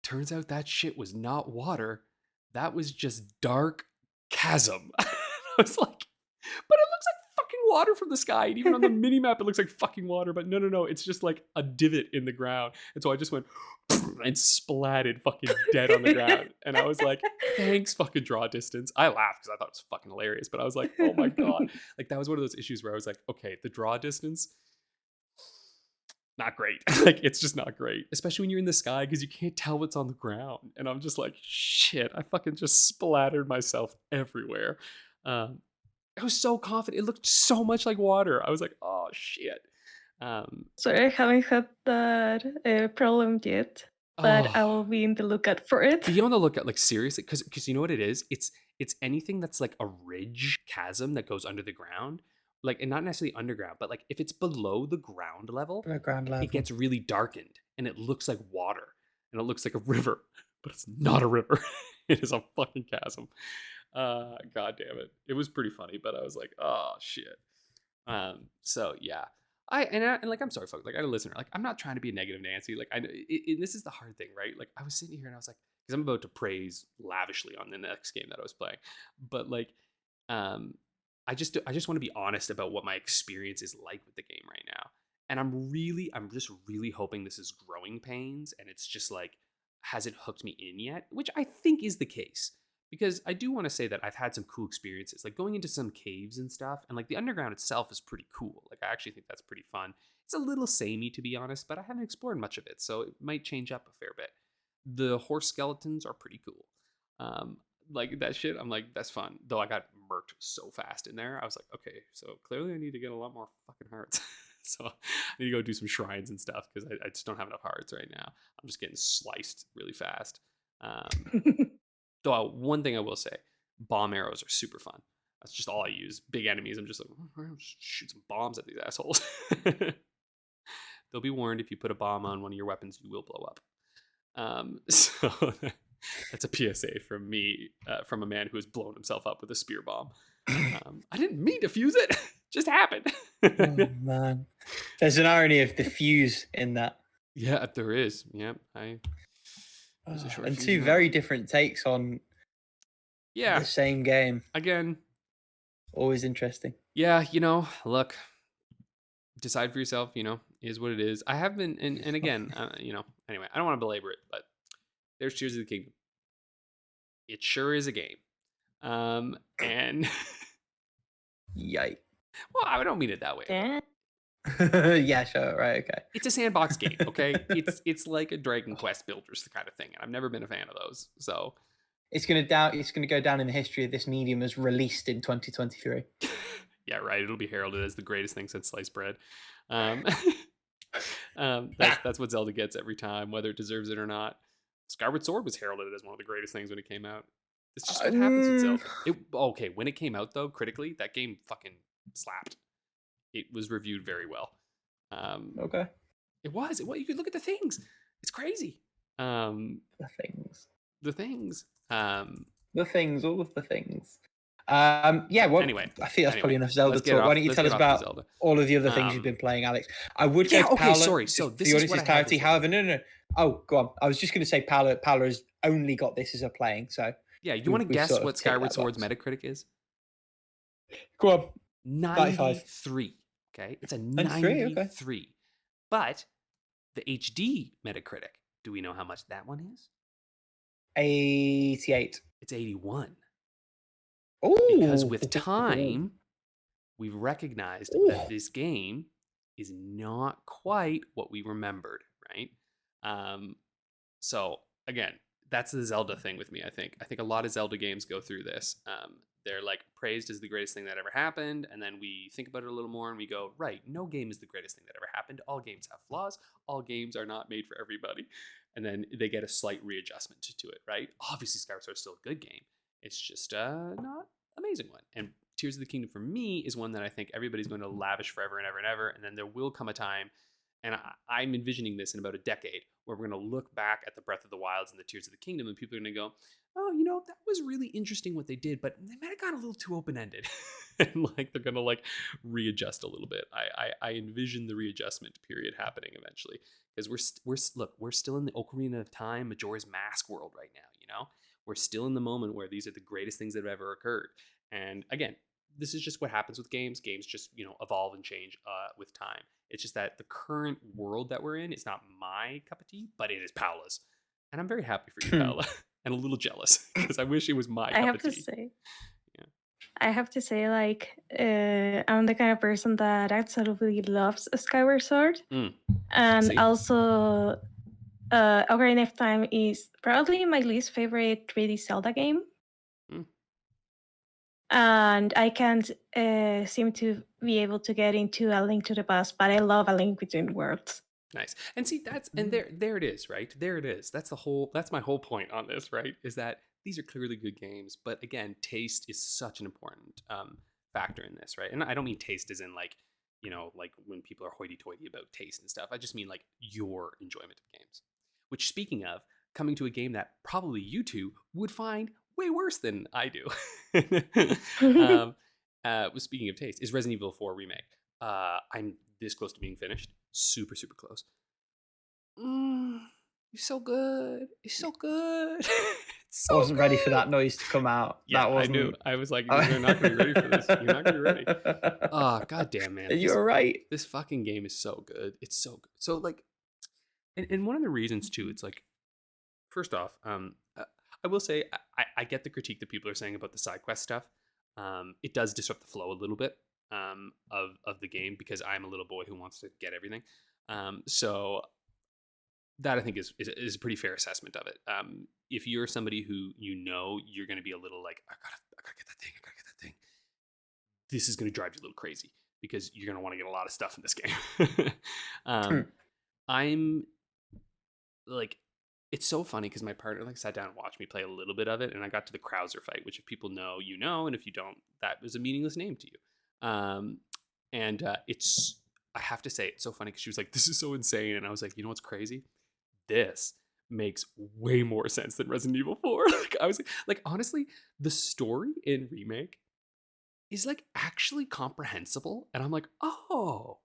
turns out that shit was not water. That was just dark chasm. I was like, but it looks like fucking water from the sky. And even on the mini map, it looks like fucking water. But no, it's just like a divot in the ground. And so I just went and splatted fucking dead on the ground. And I was like, thanks, fucking draw distance. I laughed because I thought it was fucking hilarious. But I was like, oh my God. Like, that was one of those issues where I was like, okay, the draw distance, not great. Like, it's just not great, especially when you're in the sky because you can't tell what's on the ground. And I'm just like, shit, I fucking just splattered myself everywhere. I was so confident. It looked so much like water. I was like, oh shit. So I haven't had that problem yet, but I will be in the lookout for it. Be on the lookout, like seriously, because you know what it is? It's anything that's like a ridge chasm that goes under the ground. Like, and not necessarily underground, but like if it's below the ground level, it gets really darkened and it looks like water and it looks like a river, but it's not a river. It is a fucking chasm. God damn it. It was pretty funny, but I was like, oh shit. So yeah. I'm sorry, folks. Like, I had a listener. Like, I'm not trying to be a negative Nancy. Like, this is the hard thing, right? Like, I was sitting here and I was like, because I'm about to praise lavishly on the next game that I was playing, but like, I just want to be honest about what my experience is like with the game right now. And I'm just really hoping this is growing pains and it's just like, hasn't hooked me in yet, which I think is the case. Because I do want to say that I've had some cool experiences, like going into some caves and stuff. And like the underground itself is pretty cool. Like, I actually think that's pretty fun. It's a little samey, to be honest, but I haven't explored much of it. So it might change up a fair bit. The horse skeletons are pretty cool. Like that shit, I'm like, that's fun. Though I got murked so fast in there. I was like, okay, so clearly I need to get a lot more fucking hearts. So I need to go do some shrines and stuff because I just don't have enough hearts right now. I'm just getting sliced really fast. Though one thing I will say, bomb arrows are super fun. That's just all I use. Big enemies, I'm just like, shoot some bombs at these assholes. They'll be warned, if you put a bomb on one of your weapons, you will blow up. So that's a PSA from me, from a man who has blown himself up with a spear bomb. I didn't mean to fuse it. Just happened. Oh man, there's an irony of the fuse in that. Yeah, there is. Yeah, and two very different takes on the same game. Again, always interesting. Yeah, look, decide for yourself, is what it is. I have been, and again, anyway, I don't want to belabor it, but there's Tears of the Kingdom. It sure is a game. And yikes. Well, I don't mean it that way. Yeah, sure, right, okay. It's a sandbox game, okay? It's like a Dragon Quest Builders kind of thing, and I've never been a fan of those. So It's gonna go down in the history of this medium as released in 2023. yeah, right. It'll be heralded as the greatest thing since sliced bread. Um, that's what Zelda gets every time, whether it deserves it or not. Skyward Sword was heralded as one of the greatest things when it came out. It's just what happens with Zelda. Okay, when it came out though, critically, that game fucking slapped. It was reviewed very well. Okay. It was. You could look at the things. It's crazy. The things. The things. The things. All of the things. Yeah. Well, Anyway, I think that's probably enough Zelda let's get talk. off- Why don't you let's tell get us off the about Zelda. all of the other things you've been playing, Alex? I would Yeah, go to okay, Paula. sorry. So for this the is audience's what I have clarity. as well. However, no. Oh, go on. I was just going to say Paula's only got this as a playing. So Yeah, you want to we've guess sort of what ticked Skyward that Sword's box. Metacritic is? Go on. 93. Okay, it's a 93, 93. okay. But the HD Metacritic, do we know how much that one is? 88. It's 81. Oh, Because with time, we've recognized that Ooh. this game is not quite what we remembered, right? So again, that's the Zelda thing with me. I think a lot of Zelda games go through this. They're like praised as the greatest thing that ever happened, and then we think about it a little more and we go, right, no game is the greatest thing that ever happened. All games have flaws. All games are not made for everybody. And then they get a slight readjustment to it, right? Obviously, Skyward Sword is still a good game. It's just not amazing one. And Tears of the Kingdom for me is one that I think everybody's going to lavish forever and ever and ever. And then there will come a time, and I'm envisioning this in about a decade, where we're going to look back at the Breath of the Wilds and the Tears of the Kingdom, and people are going to go, oh, that was really interesting what they did, but they might have gone a little too open-ended. And like they're going to like readjust a little bit. I envision the readjustment period happening eventually, because we're still in the Ocarina of Time, Majora's Mask world right now. We're still in the moment where these are the greatest things that have ever occurred. And again, this is just what happens with games. Games just, evolve and change with time. It's just that the current world that we're in is not my cup of tea, but it is Paula's. And I'm very happy for you, Paula, and a little jealous because I wish it was my cup of tea. I have to say, like, I'm the kind of person that absolutely loves Skyward Sword. And also, Ocarina of Time is probably my least favorite 3D Zelda game. And I can't seem to be able to get into A Link to the Past, but I love A Link Between Worlds. Nice. And see, there it is, right? There it is. That's my whole point on this, right? Is that these are clearly good games, but again, taste is such an important factor in this, right? And I don't mean taste as in like when people are hoity-toity about taste and stuff. I just mean like your enjoyment of games. Which, speaking of, coming to a game that probably you two would find way worse than I do. Speaking of taste, is Resident Evil 4 Remake. I'm this close to being finished. Super, super close. It's so good. It's so good. I wasn't ready for that noise to come out. Yeah, I knew. I was like, you're not going to be ready for this. You're not going to be ready. Oh, goddamn, man. You're right. This fucking game is so good. It's so good. So, like, and one of the reasons, too, it's like, first off, I will say, I get the critique that people are saying about the side quest stuff. It does disrupt the flow a little bit of the game because I'm a little boy who wants to get everything. So that I think is a pretty fair assessment of it. If you're somebody who you're going to be a little like, I gotta get that thing. This is going to drive you a little crazy because you're going to want to get a lot of stuff in this game. I'm like, it's so funny because my partner like sat down and watched me play a little bit of it, and I got to the Krauser fight, which if people know, and if you don't, that was a meaningless name to you. It's, I have to say, it's so funny because she was like, "This is so insane," and I was like, "You know what's crazy? This makes way more sense than Resident Evil 4." I was like, honestly, the story in Remake is like actually comprehensible, and I'm like, oh,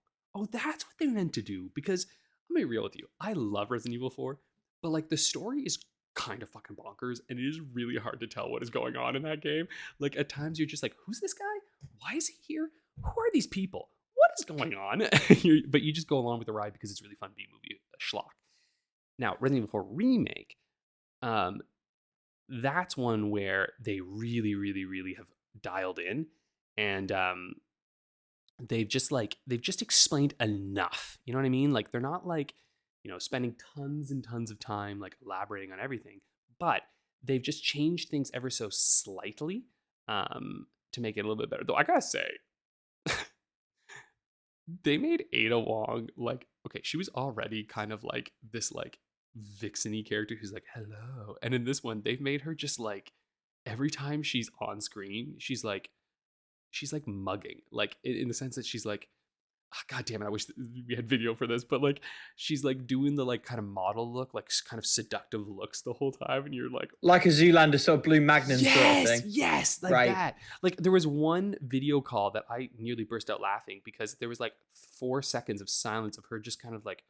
that's what they meant to do. Because I'm gonna be real with you, I love Resident Evil 4. But like the story is kind of fucking bonkers, and it is really hard to tell what is going on in that game. Like at times you're just like, who's this guy? Why is he here? Who are these people? What is going on? But you just go along with the ride because it's really fun B-movie schlock. Now, Resident Evil 4 Remake, that's one where they really, really, really have dialed in. And they've just explained enough. You know what I mean? Like they're not like, spending tons and tons of time like elaborating on everything, but they've just changed things ever so slightly to make it a little bit better. Though I gotta say, they made Ada Wong like, okay, she was already kind of like this like vixeny character who's like hello, and in this one they've made her just like every time she's on screen she's like mugging, like in the sense that she's like, God damn it, I wish we had video for this, but like she's like doing the like kind of model look, like kind of seductive looks the whole time, and you're like a Zoolander sort of Blue Magnum sort of thing. Yes, like Right. that. Like there was one video call that I nearly burst out laughing because there was like 4 seconds of silence of her just kind of like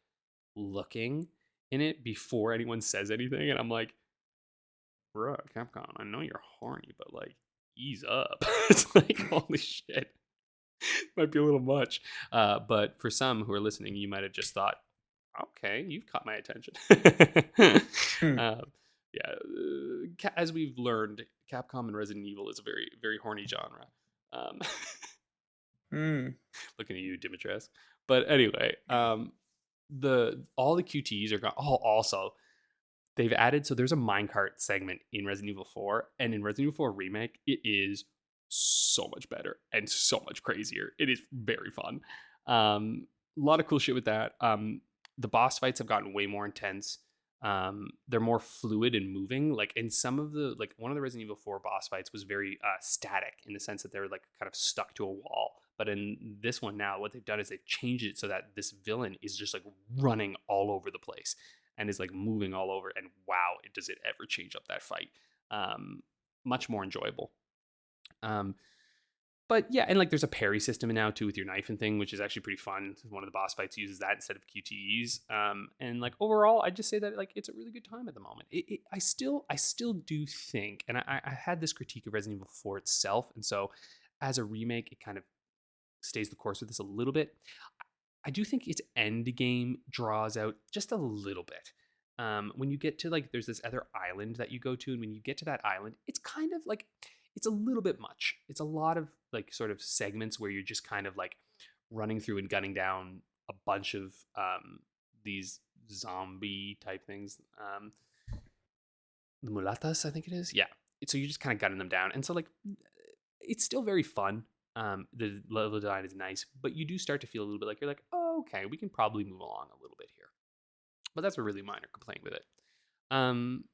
looking in it before anyone says anything, and I'm like, bruh, Capcom, I know you're horny, but like ease up. It's like, holy shit. Might be a little much. But for some who are listening, you might have just thought, okay, you've caught my attention. As we've learned, Capcom and Resident Evil is a very, very horny genre. Looking at you, Dimitrescu. But anyway, all the QTEs are gone. Oh, also, they've added, so there's a minecart segment in Resident Evil 4, and in Resident Evil 4 Remake, it is so much better and so much crazier. It is very fun. A lot of cool shit with that. The boss fights have gotten way more intense. They're more fluid and moving. Like in some of the, like one of the Resident Evil 4 boss fights was very static in the sense that they're like kind of stuck to a wall. But in this one now, what they've done is they've changed it so that this villain is just like running all over the place and is like moving all over. And wow, does it ever change up that fight. Much more enjoyable. But yeah, and like there's a parry system now too with your knife and thing, which is actually pretty fun. One of the boss fights uses that instead of QTEs. And like overall, I just say that like it's a really good time at the moment. I still do think, and I had this critique of Resident Evil 4 itself, and so as a remake, it kind of stays the course with this a little bit. I do think its end game draws out just a little bit. When you get to like, there's this other island that you go to, and when you get to that island, it's kind of like, it's a little bit much. It's a lot of like sort of segments where you're just kind of like running through and gunning down a bunch of these zombie type things. The mulatas, I think it is. Yeah. So you're just kind of gunning them down. And so like, it's still very fun. The level design is nice, but you do start to feel a little bit like, you're like, oh, okay, we can probably move along a little bit here. But that's a really minor complaint with it.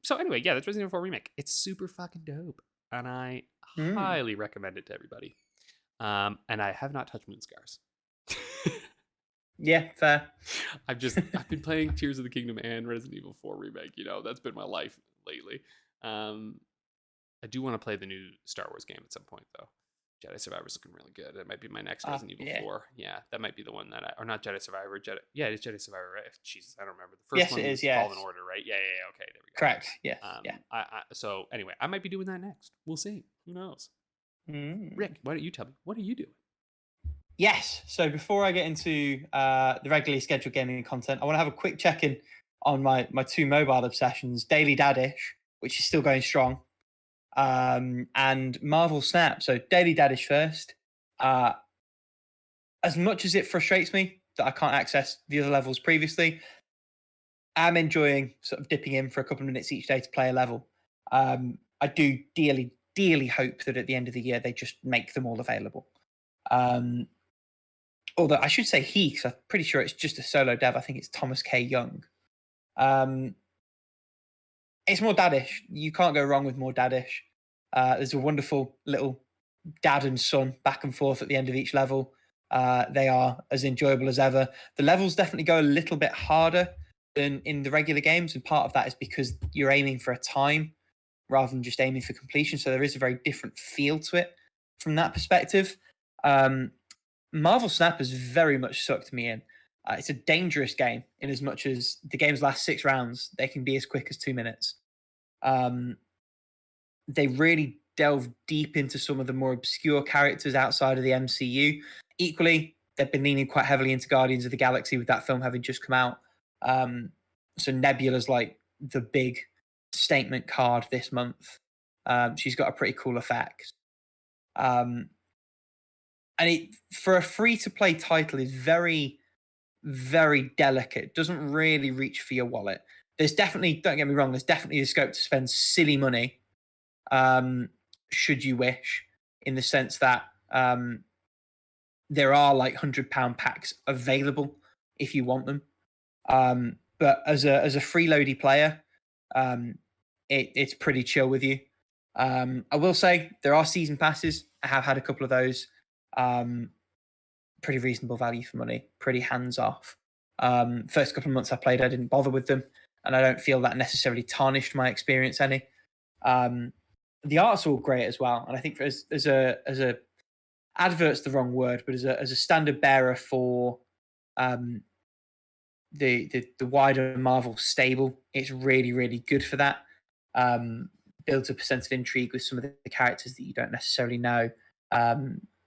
So anyway, yeah, that's Resident Evil 4 Remake. It's super fucking dope. And I highly recommend it to everybody. And I have not touched Moonscars. Yeah, fair. I've been playing Tears of the Kingdom and Resident Evil 4 Remake. That's been my life lately. I do want to play the new Star Wars game at some point, though. Jedi Survivor's looking really good. That might be my next Resident Evil 4. Yeah, that might be the one that or not Jedi Survivor. Yeah, it is Jedi Survivor, right? Jesus, I don't remember. The first one was Fallen Order, right? Yeah. Okay, there we go. Correct. Yeah. So anyway, I might be doing that next. We'll see. Who knows? Rick, why don't you tell me? What are you doing? Yes. So before I get into the regularly scheduled gaming content, I want to have a quick check-in on my 2 mobile obsessions, Daily Dadish, which is still going strong, and Marvel Snap. So Daily Dadish first. As much as it frustrates me that I can't access the other levels previously, I'm enjoying sort of dipping in for a couple of minutes each day to play a level. I do dearly hope that at the end of the year they just make them all available. Although I should say he, because I'm pretty sure it's just a solo dev. I think it's Thomas K. Young. It's more Dadish. You can't go wrong with more Dadish. There's a wonderful little dad and son back and forth at the end of each level. They are as enjoyable as ever. The levels definitely go a little bit harder than in the regular games, and part of that is because you're aiming for a time rather than just aiming for completion. So there is a very different feel to it from that perspective. Marvel Snap has very much sucked me in. It's a dangerous game in as much as the game's last 6 rounds, they can be as quick as 2 minutes. They really delve deep into some of the more obscure characters outside of the MCU. Equally, they've been leaning quite heavily into Guardians of the Galaxy with that film having just come out. So Nebula's like the big statement card this month. She's got a pretty cool effect. and it for a free-to-play title is very, very delicate. It doesn't really reach for your wallet. There's definitely, don't get me wrong, there's definitely a scope to spend silly money, should you wish, in the sense that there are like £100 packs available if you want them. But as a freeloady player, it's pretty chill with you. I will say there are season passes. I have had a couple of those. Pretty reasonable value for money. Pretty hands off. First couple of months I played, I didn't bother with them, and I don't feel that necessarily tarnished my experience any. The art's all great as well, and I think as a advert's the wrong word, but as a standard bearer for the wider Marvel stable, it's really, really good for that. Builds up a sense of intrigue with some of the characters that you don't necessarily know.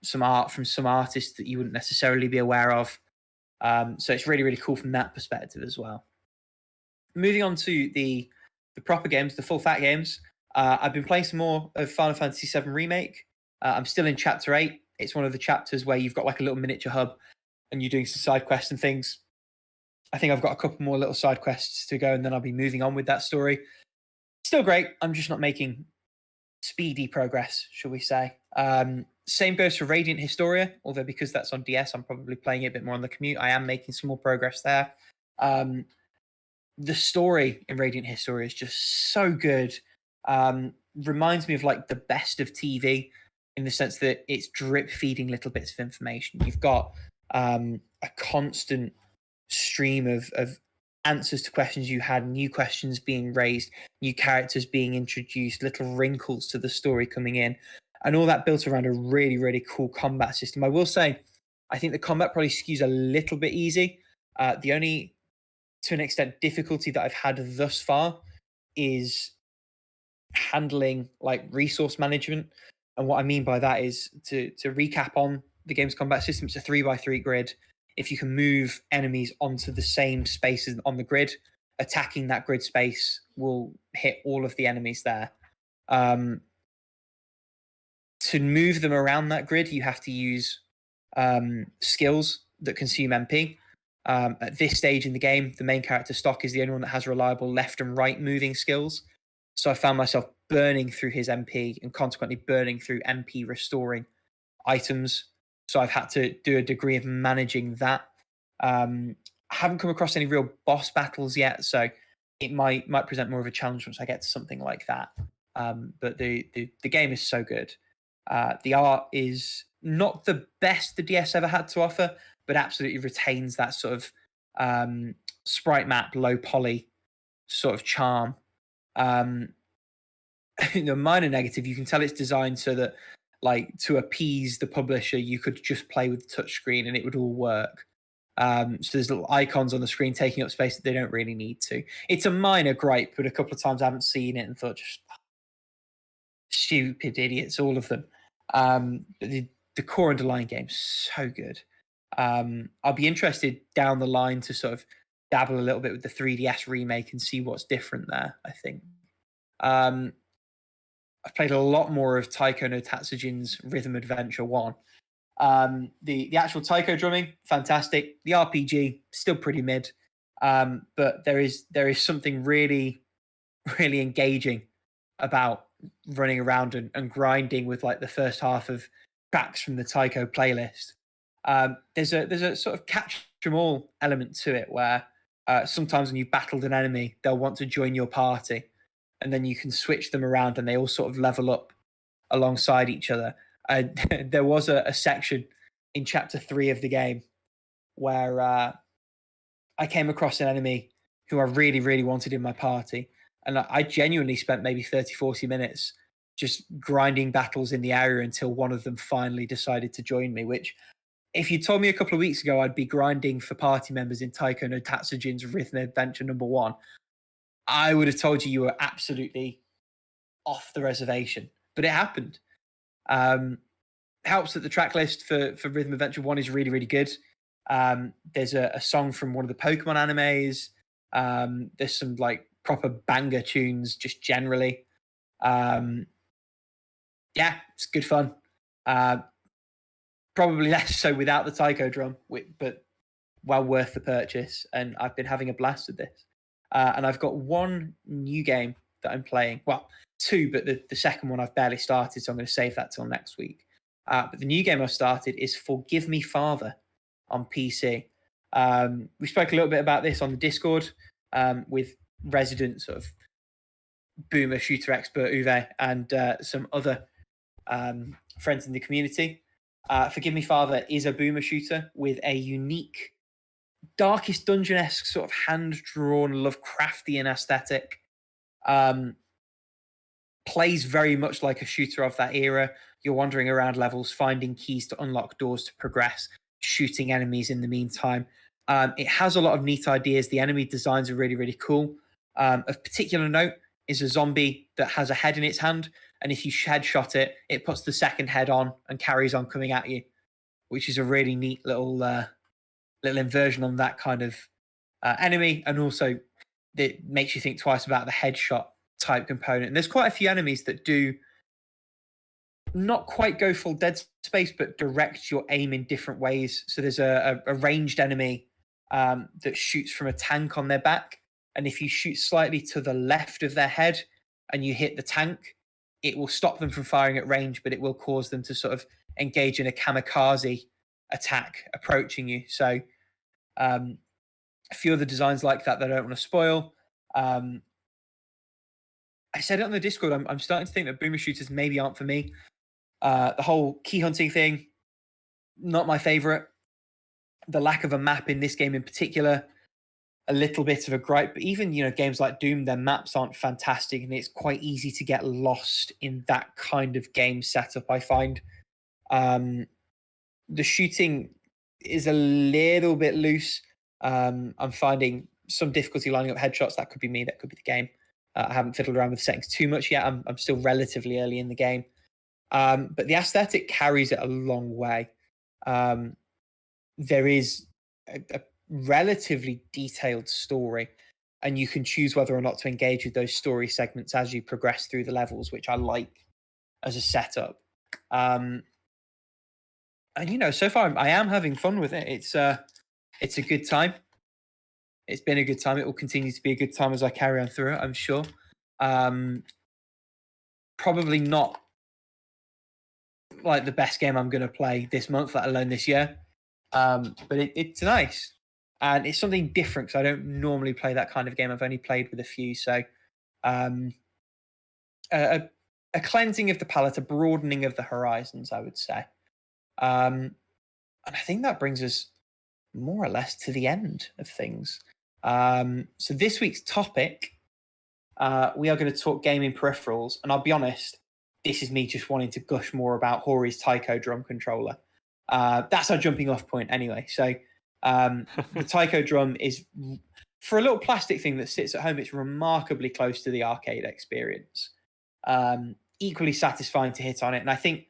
Some art from some artists that you wouldn't necessarily be aware of. So it's really, really cool from that perspective as well. Moving on to the proper games, the full fat games. I've been playing some more of Final Fantasy VII Remake. I'm still in Chapter 8. It's one of the chapters where you've got like a little miniature hub and you're doing some side quests and things. I think I've got a couple more little side quests to go, and then I'll be moving on with that story. Still great. I'm just not making speedy progress, shall we say. Same goes for Radiant Historia, although because that's on DS, I'm probably playing it a bit more on the commute. I am making some more progress there. The story in Radiant Historia is just so good. Reminds me of like the best of TV in the sense that it's drip feeding little bits of information. You've got a constant stream of answers to questions you had, new questions being raised, new characters being introduced, little wrinkles to the story coming in, and all that built around a really, really cool combat system. I will say, I think the combat probably skews a little bit easy. The only, to an extent, difficulty that I've had thus far is handling like resource management. And what I mean by that is, to recap on the game's combat system, it's a 3x3 grid. If you can move enemies onto the same spaces on the grid, attacking that grid space will hit all of the enemies there. To move them around that grid, you have to use skills that consume MP. At this stage in the game, the main character stock is the only one that has reliable left and right moving skills. So I found myself burning through his MP and consequently burning through MP restoring items. So I've had to do a degree of managing that. I haven't come across any real boss battles yet, so it might present more of a challenge once I get to something like that. But the game is so good. The art is not the best the DS ever had to offer, but absolutely retains that sort of sprite map, low poly sort of charm. The minor negative, you can tell it's designed so that, like, to appease the publisher, you could just play with the touchscreen and it would all work. So there's little icons on the screen taking up space that they don't really need to. It's a minor gripe, but a couple of times I haven't seen it and thought, just stupid idiots, all of them. But the core underlying game's so good. I'll be interested down the line to sort of dabble a little bit with the 3DS remake and see what's different there, I think. I've played a lot more of Taiko no Tatsujin's Rhythm Adventure 1. The actual Taiko drumming, fantastic. The RPG, still pretty mid. But there is something really, really engaging about running around and grinding with like the first half of tracks from the Taiko playlist. There's a sort of catch them all element to it where sometimes when you've battled an enemy, they'll want to join your party, and then you can switch them around and they all sort of level up alongside each other. There was a section in Chapter 3 of the game where I came across an enemy who I really, really wanted in my party. And I genuinely spent maybe 30, 40 minutes just grinding battles in the area until one of them finally decided to join me, which, if you told me a couple of weeks ago I'd be grinding for party members in Taiko no Tatsujin's Rhythm Adventure #1, I would have told you were absolutely off the reservation. But it happened. Helps that the track list for Rhythm Adventure 1 is really, really good. There's a song from one of the Pokemon animes. There's some like proper banger tunes just generally. Yeah, it's good fun. Probably less so without the Taiko drum, but well worth the purchase. And I've been having a blast with this. And I've got one new game that I'm playing. Well, two, but the second one I've barely started, so I'm going to save that till next week. But the new game I've started is Forgive Me Father on PC. We spoke a little bit about this on the Discord with resident sort of boomer shooter expert Uwe and some other friends in the community. Forgive Me Father is a boomer shooter with a unique Darkest Dungeon-esque sort of hand-drawn Lovecraftian aesthetic. Plays very much like a shooter of that era. You're wandering around levels, finding keys to unlock doors to progress, shooting enemies in the meantime. It has a lot of neat ideas. The enemy designs are really, really cool. Of particular note is a zombie that has a head in its hand, and if you headshot it, it puts the second head on and carries on coming at you, which is a really neat little inversion on that kind of enemy, and also it makes you think twice about the headshot type component. And there's quite a few enemies that do not quite go full Dead Space, but direct your aim in different ways. So there's a ranged enemy that shoots from a tank on their back, and if you shoot slightly to the left of their head and you hit the tank, it will stop them from firing at range, but it will cause them to sort of engage in a kamikaze attack approaching you. So a few other designs like that I don't want to spoil. I said it on the Discord, I'm starting to think that boomer shooters maybe aren't for me. The whole key hunting thing, not my favorite. The lack of a map in this game in particular, a little bit of a gripe. But even, games like Doom, their maps aren't fantastic, and it's quite easy to get lost in that kind of game setup, I find. The shooting is a little bit loose. I'm finding some difficulty lining up headshots. That could be me, that could be the game. I haven't fiddled around with settings too much yet. I'm still relatively early in the game. But the aesthetic carries it a long way. There is a relatively detailed story, and you can choose whether or not to engage with those story segments as you progress through the levels, which I like as a setup. And so far I am having fun with it. It's a good time. It's been a good time. It will continue to be a good time as I carry on through it, I'm sure. Probably not like the best game I'm going to play this month, let alone this year. But it's nice. And it's something different because I don't normally play that kind of game. I've only played with a few. So a cleansing of the palette, a broadening of the horizons, I would say. And I think that brings us more or less to the end of things. So this week's topic, we are going to talk gaming peripherals. And I'll be honest, this is me just wanting to gush more about Hori's Taiko drum controller. That's our jumping off point anyway. So the Taiko drum is, for a little plastic thing that sits at home, it's remarkably close to the arcade experience. Equally satisfying to hit on it. And I think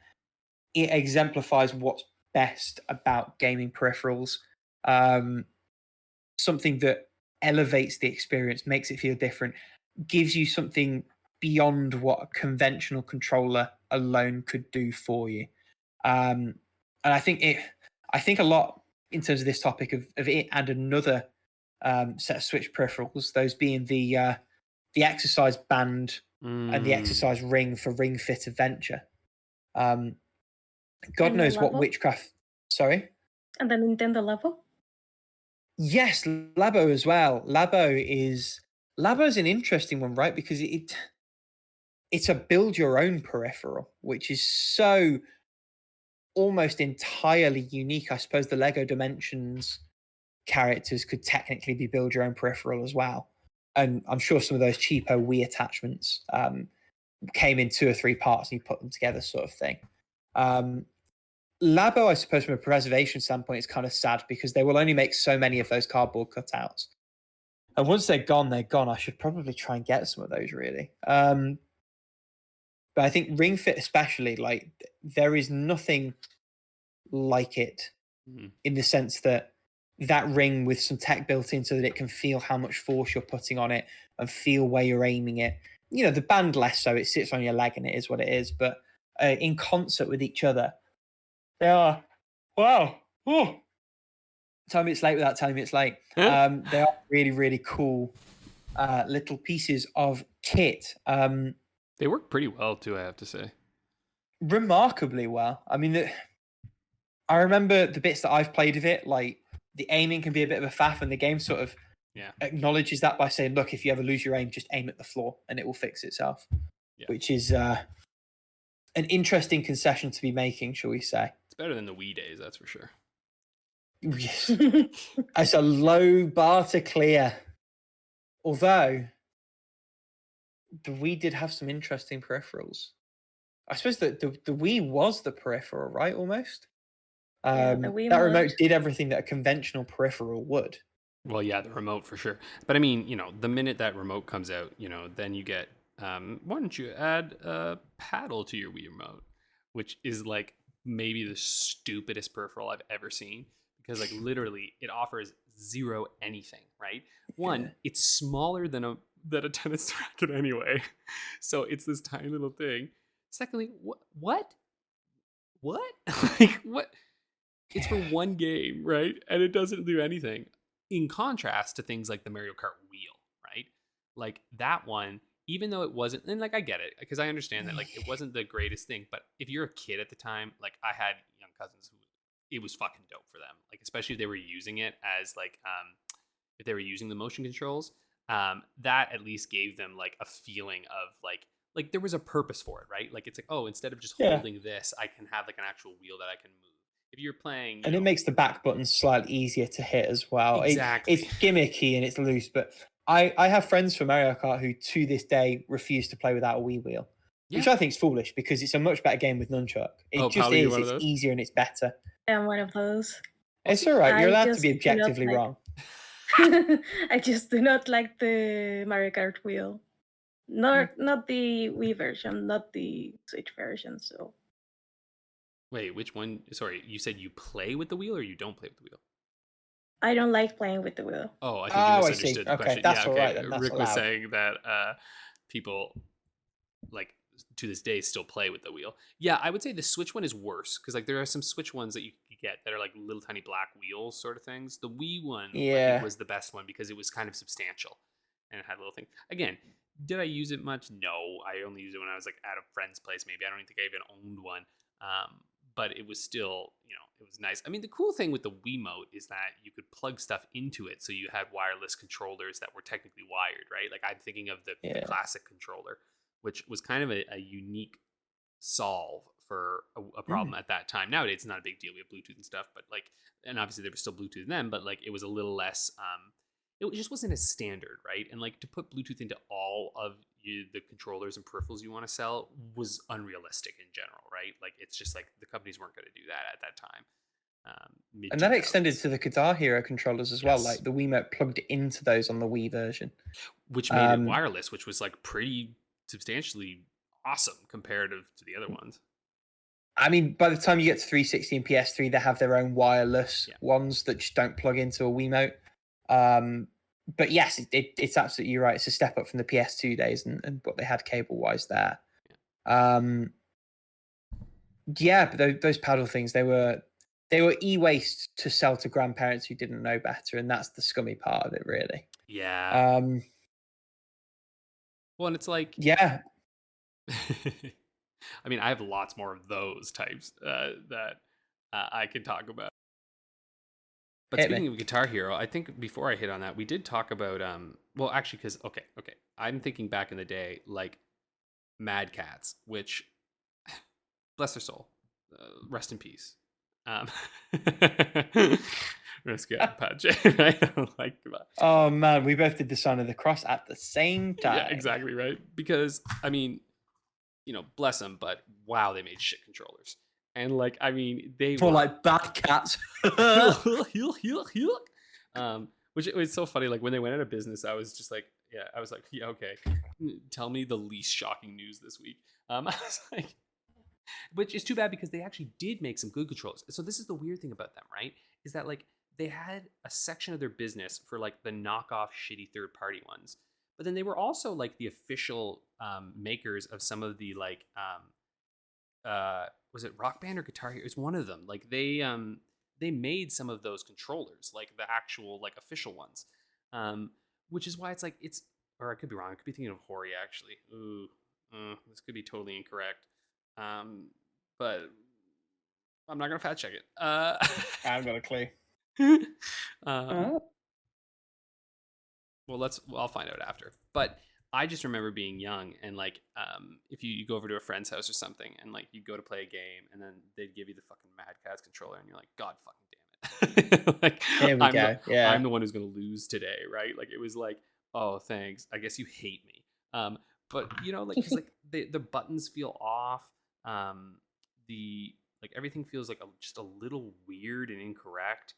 it exemplifies what's best about gaming peripherals. Something that elevates the experience, makes it feel different, gives you something beyond what a conventional controller alone could do for you. And I think a lot in terms of this topic of it and another set of Switch peripherals, those being the exercise band and the exercise ring for Ring Fit Adventure. God And knows the what level? witchcraft. Sorry? And the Nintendo level? Yes, Labo as well. Labo's an interesting one, right? Because it's a build your own peripheral, which is so almost entirely unique. I suppose the Lego Dimensions characters could technically be build your own peripheral as well. And I'm sure some of those cheapo Wii attachments came in 2 or 3 parts and you put them together, sort of thing. Labo, I suppose, from a preservation standpoint, is kind of sad because they will only make so many of those cardboard cutouts. And once they're gone, they're gone. I should probably try and get some of those, really. But I think Ring Fit especially, like, there is nothing like it in the sense that ring with some tech built in so that it can feel how much force you're putting on it and feel where you're aiming it. The band less so. It sits on your leg and it is what it is. But in concert with each other, they are Wow. Oh. Tell me it's late without telling me it's late. They are really, really cool little pieces of kit. They work pretty well too, I have to say. Remarkably well. I mean, I remember the bits that I've played of it, like the aiming can be a bit of a faff, and the game sort of acknowledges that by saying, look, if you ever lose your aim, just aim at the floor and it will fix itself. Yeah. Which is an interesting concession to be making, shall we say. It's better than the Wii days, that's for sure. Yes. It's a low bar to clear. Although, the Wii did have some interesting peripherals. I suppose that the Wii was the peripheral, right, almost? That remote did everything that a conventional peripheral would. Well, yeah, the remote for sure. But I mean, the minute that remote comes out, then you get, why don't you add a paddle to your Wii remote? Which is like maybe the stupidest peripheral I've ever seen. Because like literally it offers zero anything, right? One, it's smaller than a tennis racket anyway. So it's this tiny little thing. Secondly, what? Like what? It's for one game, right? And it doesn't do anything. In contrast to things like the Mario Kart wheel, right? Like that one, even though it wasn't, and like I get it, because I understand that like it wasn't the greatest thing, but if you're a kid at the time, like I had young cousins who it was fucking dope for them. Like, especially if they were using it as like, if they were using the motion controls, that at least gave them like a feeling of like there was a purpose for it, right? Like, it's like, oh, instead of just holding this, I can have like an actual wheel that I can move. If you're playing, and it makes the back buttons slightly easier to hit as well. Exactly. It's gimmicky and it's loose, but I have friends from Mario Kart who to this day refuse to play without a Wii wheel. Which I think is foolish because it's a much better game with nunchuck. It just Paula, is. It's easier and it's better. I'm one of those. It's all right. You're allowed to be objectively wrong. I just do not like the Mario Kart wheel. Not the Wii version, not the Switch version. So. Wait, which one? Sorry, you said you play with the wheel or you don't play with the wheel? I don't like playing with the wheel. Oh, I think you misunderstood the question. That's all right. That's Rick was saying that people like to this day still play with the wheel. Yeah, I would say the Switch one is worse because like there are some Switch ones that you get that are like little tiny black wheels sort of things. The Wii one I think was the best one because it was kind of substantial and it had a little thing. Again, did I use it much? No, I only used it when I was like at a friend's place. Maybe I don't even think I even owned one. But it was still, it was nice. I mean, the cool thing with the Wiimote is that you could plug stuff into it. So you had wireless controllers that were technically wired, right? Like I'm thinking of the classic controller, which was kind of a unique solve for a problem at that time. Nowadays, it's not a big deal. We have Bluetooth and stuff, but like, and obviously there was still Bluetooth then, but like it was a little less, it just wasn't as standard, right? And like to put Bluetooth into all of the controllers and peripherals you want to sell was unrealistic in general, right? Like it's just like the companies weren't going to do that at that time. And that extended to the Guitar Hero controllers as well. Like the Wiimote plugged into those on the Wii version, which made it wireless, which was like pretty substantially awesome comparative to the other ones. I mean, by the time you get to 360 and PS3, they have their own wireless ones that just don't plug into a Wiimote. But yes, it's absolutely right. It's a step up from the PS2 days and what they had cable-wise there. But those paddle things, they were e-waste to sell to grandparents who didn't know better, and that's the scummy part of it, really. Yeah. Well, and it's like... Yeah. I mean, I have lots more of those types that I can talk about. But speaking of Guitar Hero, I think before I hit on that, we did talk about, well, actually, because, okay. I'm thinking back in the day, like Mad Catz, which, bless their soul, rest in peace. Let's get Patch, right? Oh, man, we both did the Sign of the Cross at the same time. Yeah, exactly, right? Because, I mean, bless them, but wow, they made shit controllers. And like, I mean, they were like bad cats. Which it was so funny. Like when they went out of business, I was just like, yeah, okay. Tell me the least shocking news this week. I was like, which is too bad because they actually did make some good controllers. So this is the weird thing about them, right? Is that like they had a section of their business for like the knockoff shitty third party ones, but then they were also like the official makers of some of the like was it Rock Band or Guitar Hero? It's one of them. Like they made some of those controllers, like the actual like official ones, which is why it's like it's, or I could be wrong. I could be thinking of Historia actually. Ooh, this could be totally incorrect. But I'm not gonna fact check it. I've got a clue. Well, I'll find out after. But I just remember being young and like, if you go over to a friend's house or something and like you go to play a game and then they'd give you the fucking Mad Catz controller and you're like, God fucking damn it! Like, Here we go. Yeah, I'm the one who's gonna lose today, right? Like it was like, oh, thanks. I guess you hate me. But you know, like, 'cause, like the buttons feel off. The like everything feels like just a little weird and incorrect.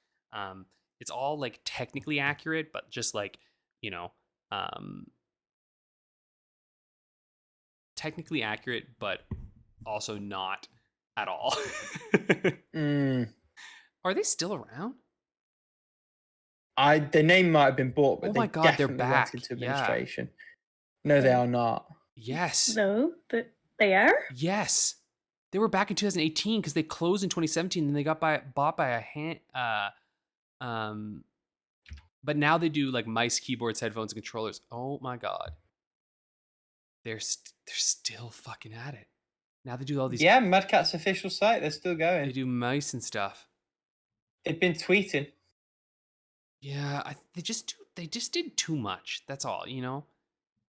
It's all like technically accurate, but just like, you know, technically accurate, but also not at all. Are they still around? The name might have been bought, but Oh my they God, they're definitely back. went into Yeah. administration. No, they are not. Yes. No, they are. Yes. They were back in 2018 because they closed in 2017 and they got bought by a hand. But now they do like mice, keyboards, headphones, and controllers. Oh my God. They're still fucking at it. Now they do all these. Yeah, Mad Catz official site. They're still going. They do mice and stuff. They've been tweeting. Yeah, they just did too much. That's all, you know.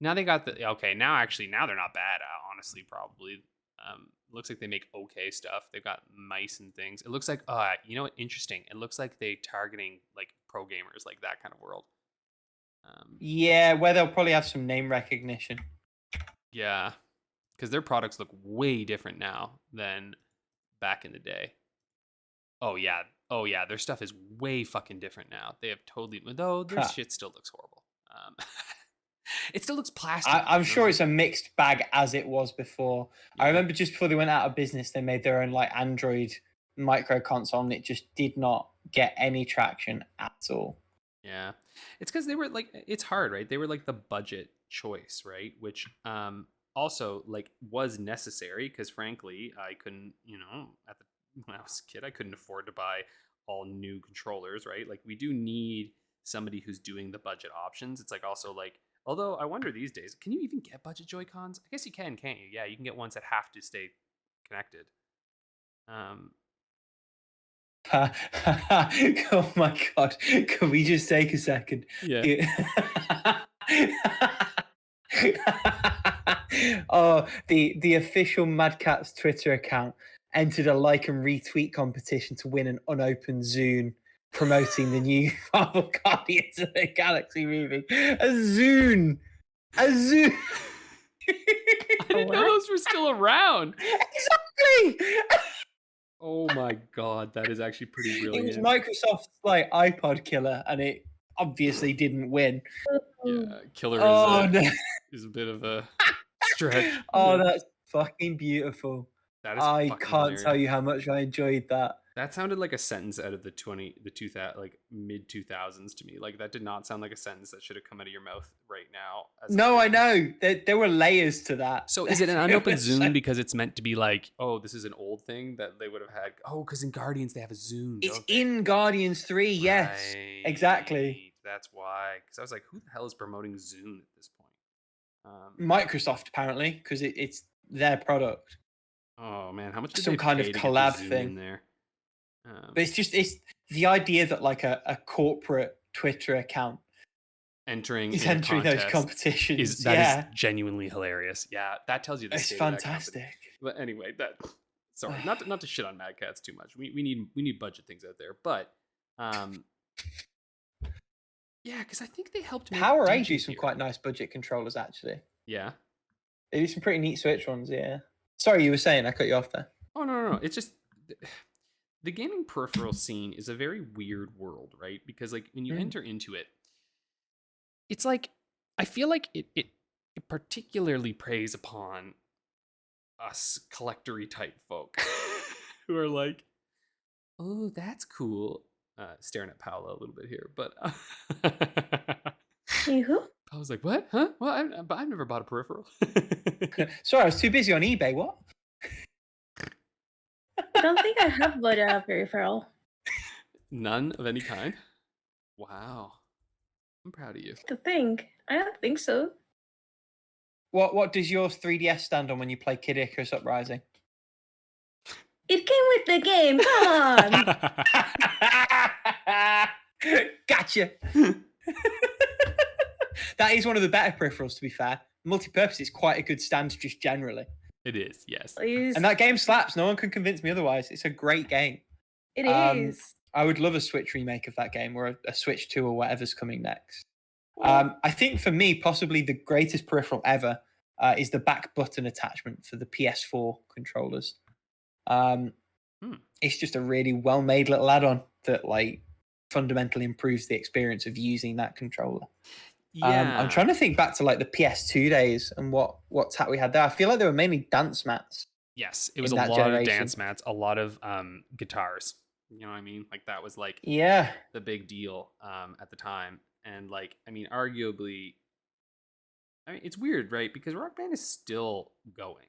Now they got now they're not bad. Honestly, probably. Looks like they make okay stuff. They've got mice and things. It looks like you know what? Interesting. It looks like they targeting like pro gamers, like that kind of world. Yeah, where they'll probably have some name recognition. Yeah, because their products look way different now than back in the day. Oh yeah, their stuff is way fucking different now. They have totally, though their shit still looks horrible. It still looks plastic. I'm sure it's a mixed bag as it was before. Yeah. I remember just before they went out of business, they made their own like Android micro console, and it just did not get any traction at all. Yeah, it's because they were like, it's hard, right? They were like the budget choice, right? Which also like was necessary because frankly, I couldn't, you know, when I was a kid, I couldn't afford to buy all new controllers, right? Like we do need somebody who's doing the budget options. It's like also like, although I wonder these days, can you even get budget Joy-Cons? I guess you can, can't you? Yeah, you can get ones that have to stay connected. Oh my God. Can we just take a second? Yeah. Oh, the official Mad Catz Twitter account entered a like and retweet competition to win an unopened Zune promoting the new Marvel Guardians of the Galaxy movie. A Zune! I didn't know those were still around. Exactly! Oh my God, that is actually pretty brilliant. It was Microsoft's like iPod killer, and it obviously didn't win. Yeah, killer is a bit of a stretch. Oh, that's fucking beautiful. That is I can't hilarious. tell you how much I enjoyed that. That sounded like a sentence out of the like mid 2000s to me. Like that did not sound like a sentence that should have come out of your mouth right now. No, I know. There were layers to that. So is it an unopened Zune because it's meant to be like, oh, this is an old thing that they would have had? Oh, because in Guardians they have a Zune. It's in Guardians 3, yes. Right. Exactly. That's why. Because I was like, who the hell is promoting Zune at this point? Microsoft, apparently, because it's their product. Oh, man. How much did some they kind pay of to collab get the Zune thing in there? But it's the idea that like a corporate Twitter account entering those competitions is genuinely hilarious. Yeah, that tells you the it's state fantastic. Of that but anyway, sorry, not to shit on Mad Catz too much. We need budget things out there, but yeah, because I think they helped make Power A do some quite nice budget controllers actually. Yeah, they do some pretty neat Switch ones. Yeah. Sorry, you were saying I cut you off there. Oh no. It's just the gaming peripheral scene is a very weird world, right? Because like when you enter into it, it's like I feel like it particularly preys upon us collectory type folk who are like, oh, that's cool. Staring at Paula a little bit here, but I was like, what? Huh? Well, I've never bought a peripheral. Sorry, I was too busy on eBay. What? I don't think I have bought a peripheral. None of any kind? Wow. I'm proud of you. To think, I don't think so. What does your 3DS stand on when you play Kid Icarus Uprising? It came with the game. Come on. Gotcha. That is one of the better peripherals, to be fair. Multi-purpose is quite a good stand just generally. It is, yes. Please. And that game slaps. No one can convince me otherwise. It's a great game. It is. I would love a Switch remake of that game, or a Switch 2 or whatever's coming next. I think for me, possibly the greatest peripheral ever is the back button attachment for the PS4 controllers. It's just a really well-made little add-on that like fundamentally improves the experience of using that controller. Yeah. I'm trying to think back to like the PS2 days and what tat we had there. I feel like they were mainly dance mats. Yes, it was a that lot of generation. dance mats, a lot of guitars. You know what I mean? Like that was like Yeah. the big deal at the time. And like, I mean, arguably, I mean, it's weird, right? Because Rock Band is still going.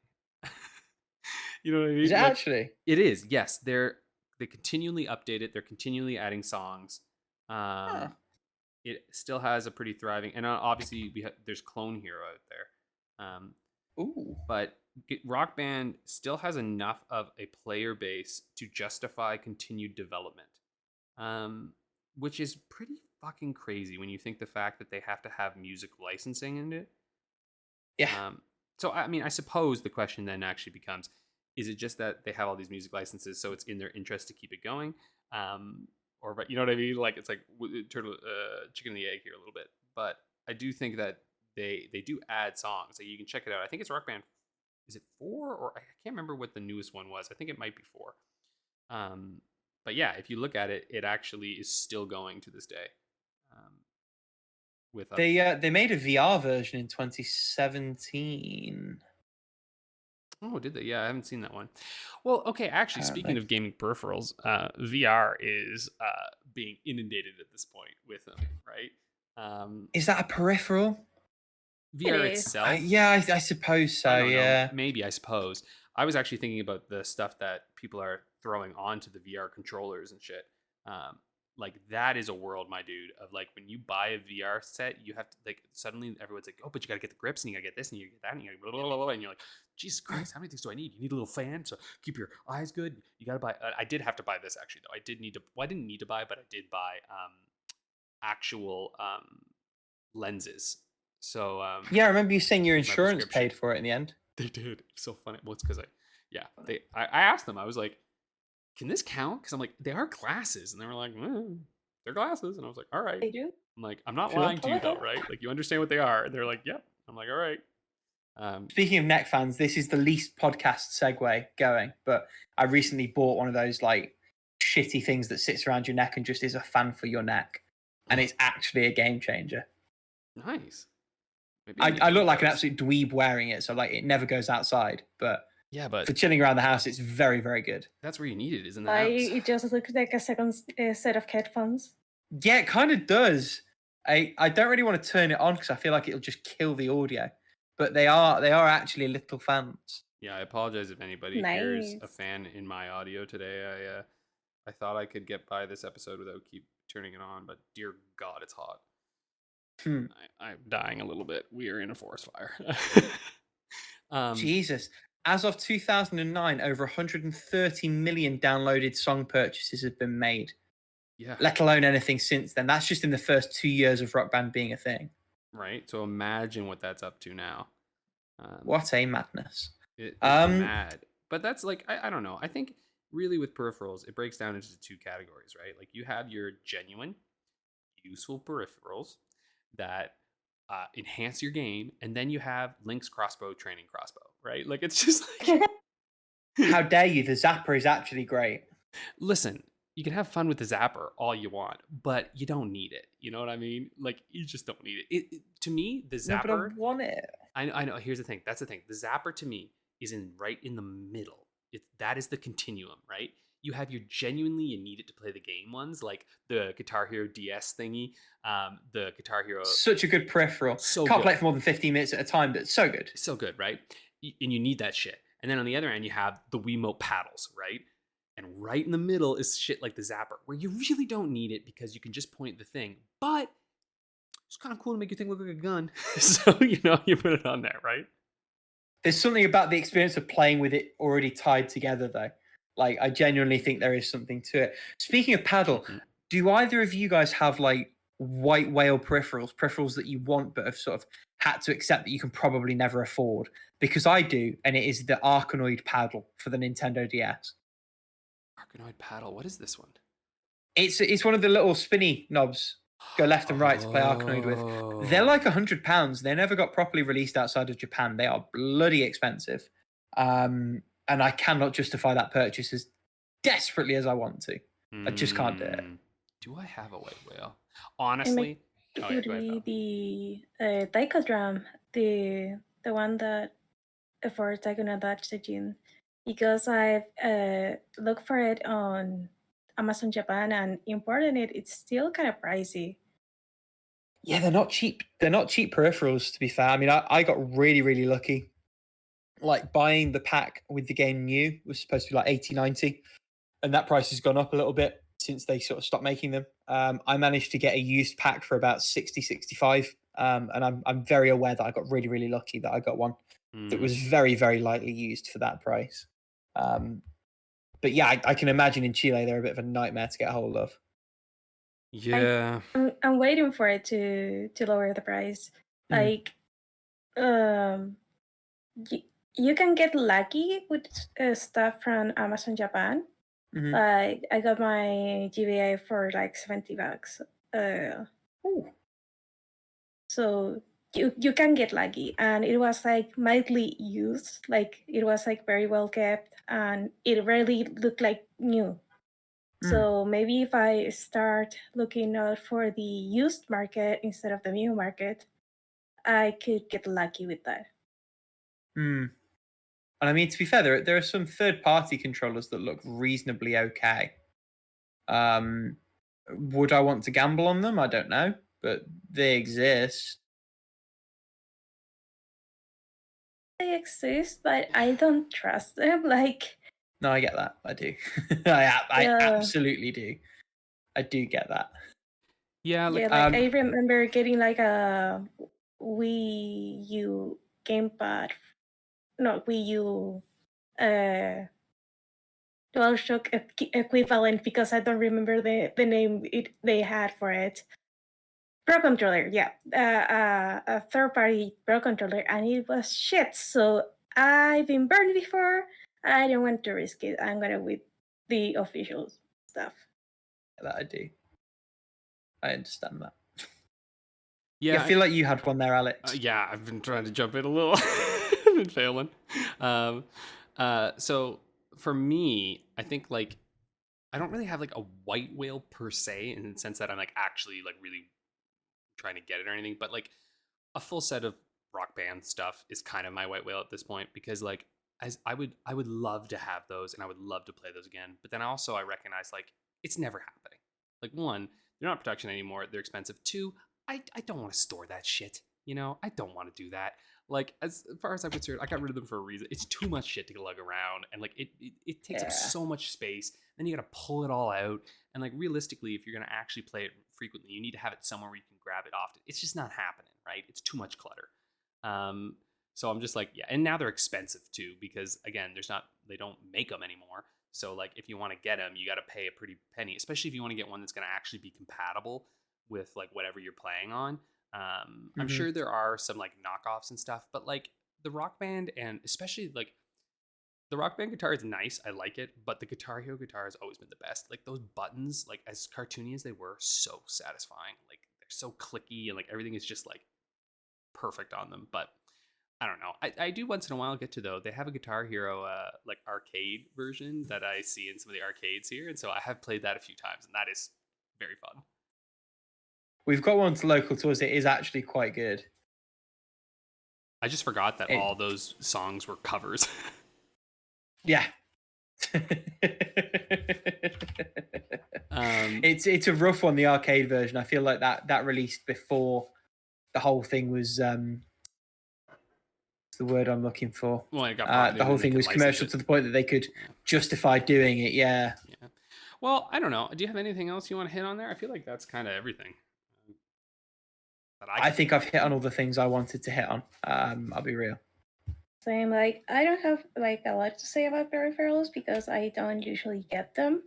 You know what I mean? Is it Like, actually? it is. Yes, they continually update it. They're continually adding songs. It still has a pretty thriving, and obviously there's Clone Hero out there. Ooh. But Rock Band still has enough of a player base to justify continued development, which is pretty fucking crazy when you think the fact that they have to have music licensing in it. Yeah. So I mean, I suppose the question then actually becomes: is it just that they have all these music licenses, so it's in their interest to keep it going? Or, but you know what I mean? Like it's like turtle, chicken and the egg here a little bit. But I do think that they do add songs. Like you can check it out. I think it's Rock Band. Is it 4 or I can't remember what the newest one was. I think it might be 4. But yeah, if you look at it, it actually is still going to this day. With they made a VR version in 2017. Oh, did they? Yeah, I haven't seen that one. Well, okay, actually, speaking of gaming peripherals, VR is being inundated at this point with them, right? Is that a peripheral? VR itself? Yeah, I suppose so, yeah. Maybe, I suppose. I was actually thinking about the stuff that people are throwing onto the VR controllers and shit. Like, that is a world, my dude, of like, when you buy a VR set, you have to, like, suddenly everyone's like, oh, but you gotta get the grips, and you gotta get this, and you get that, and you gotta blah, blah, blah, blah, and you're like, Jesus Christ, how many things do I need? You need a little fan to keep your eyes good. You gotta buy, I did have to buy this, actually, though. I didn't need to buy, but I did buy actual lenses. So, yeah, I remember you saying your insurance paid for it in the end. They did. It's so funny. Well, it's because I asked them, I was like, can this count? Because I'm like, they are glasses. And they were like, they're glasses. And I was like, all right. They do? I'm like, I'm not lying to you though, right? Like, you understand what they are. And they're like, yep. I'm like, all right. Speaking of neck fans, this is the least podcast segue going, but I recently bought one of those like shitty things that sits around your neck and just is a fan for your neck. And it's actually a game changer. Nice. I look like an absolute dweeb wearing it, so like it never goes outside. But yeah, but for chilling around the house, it's very, very good. That's where you need it, is in the house. It just looks like a second set of headphones. Yeah, it kind of does. I don't really want to turn it on because I feel like it'll just kill the audio. But they are actually little fans. Yeah, I apologize if anybody hears a fan in my audio today. I thought I could get by this episode without keep turning it on, but dear God, it's hot. I'm dying a little bit. We are in a forest fire. Jesus. As of 2009, over 130 million downloaded song purchases have been made. Yeah. Let alone anything since then. That's just in the first 2 years of Rock Band being a thing. Right. So imagine what that's up to now. What a madness. It's mad. But that's like, I don't know. I think really with peripherals, it breaks down into 2 categories, right? Like you have your genuine, useful peripherals that enhance your game, and then you have Link's crossbow training crossbow, right? Like it's just like how dare you? The zapper is actually great. Listen, you can have fun with the zapper all you want, but you don't need it. You know what I mean? Like you just don't need it. To me, the zapper. No, but I want it. I know. Here's the thing. That's the thing. The zapper to me is right in the middle. That is the continuum, right? You have your genuinely you need it to play the game ones, like the Guitar Hero DS thingy, the Guitar Hero. Such a good peripheral. Can't play it for more than 15 minutes at a time, but it's so good. So good, right? And you need that shit. And then on the other end, you have the Wiimote paddles, right? And right in the middle is shit like the zapper, where you really don't need it because you can just point the thing. But it's kind of cool to make your thing look like a gun. So, you put it on there, right? There's something about the experience of playing with it already tied together, though. Like, I genuinely think there is something to it. Speaking of paddle, do either of you guys have, like, white whale peripherals that you want but have sort of had to accept that you can probably never afford? Because I do, and it is the Arkanoid paddle for the Nintendo DS. Arkanoid paddle. What is this one? It's one of the little spinny knobs. Go left and right to play Arkanoid with. They're like £100. They never got properly released outside of Japan. They are bloody expensive. And I cannot justify that purchase as desperately as I want to. I just can't do it. Do I have a white whale? Honestly, the Taiko drum, the one that for Taiko no Tatsujin, because I've looked for it on Amazon Japan and imported it. It's still kind of pricey. Yeah, they're not cheap. They're not cheap peripherals, to be fair. I mean, I got really, really lucky. Like, buying the pack with the game new was supposed to be like 80, 90. And that price has gone up a little bit since they sort of stopped making them. I managed to get a used pack for about 60, 65. And I'm very aware that I got really, really lucky that I got one that was very, very lightly used for that price. But yeah, I can imagine in Chile they're a bit of a nightmare to get a hold of. Yeah. I'm waiting for it to lower the price. Like, you can get lucky with stuff from Amazon Japan. Like, I got my GBA for like $70. So you can get lucky, and it was like mildly used. Like, it was like very well kept, and it really looked like new. So maybe if I start looking out for the used market instead of the new market, I could get lucky with that. And I mean, to be fair, there are some third-party controllers that look reasonably okay. Would I want to gamble on them? I don't know, but they exist. They exist, but I don't trust them. Like, no, I get that. I do. I absolutely do. I do get that. Yeah, like, I remember getting like a Wii U gamepad, not Wii U DualShock equivalent, because I don't remember the name they had for it. Pro controller, yeah, a third-party Pro controller, and it was shit. So I've been burned before. I don't want to risk it. I'm gonna with the official stuff. That I do. I understand that. Yeah, I feel like you had one there, Alex. Yeah, I've been trying to jump in a little. I've been failing. So for me, I think like I don't really have like a white whale per se, in the sense that I'm like actually like really trying to get it or anything, but like a full set of Rock Band stuff is kind of my white whale at this point, because like as I would love to have those, and I would love to play those again, but then also I recognize like it's never happening. Like, one, they're not production anymore, they're expensive. Two, I don't want to store that shit. I don't want to do that. Like, as far as I'm concerned, I got rid of them for a reason. It's too much shit to lug around, and like it takes up so much space. Then you got to pull it all out, and like realistically, if you're gonna actually play it frequently, you need to have it somewhere where you can grab it often. It's just not happening, right? It's too much clutter. So I'm just like, yeah, and now they're expensive too, because again, they don't make them anymore. So like, if you want to get them, you got to pay a pretty penny, especially if you want to get one that's going to actually be compatible with like whatever you're playing on. I'm sure there are some like knockoffs and stuff, but like the Rock Band, and especially like the Rock Band guitar is nice, I like it, but the Guitar Hero guitar has always been the best. Like, those buttons, like as cartoony as they were, so satisfying. Like, they're so clicky, and like everything is just like perfect on them. But I don't know. I do once in a while get to, though, they have a Guitar Hero like arcade version that I see in some of the arcades here, and so I have played that a few times, and that is very fun. We've got one local to us. It is actually quite good. I just forgot that all those songs were covers. Yeah. It's a rough one, the arcade version. I feel like that released before the whole thing was the word I'm looking for. Well, it got marketed The whole and they thing could was license commercial it. to the point that they could justify doing it. Yeah. Yeah. Well, I don't know. Do you have anything else you want to hit on there? I feel like that's kind of everything. That I think I've hit on all the things I wanted to hit on. I'll be real. Same, like I don't have like a lot to say about peripherals because I don't usually get them.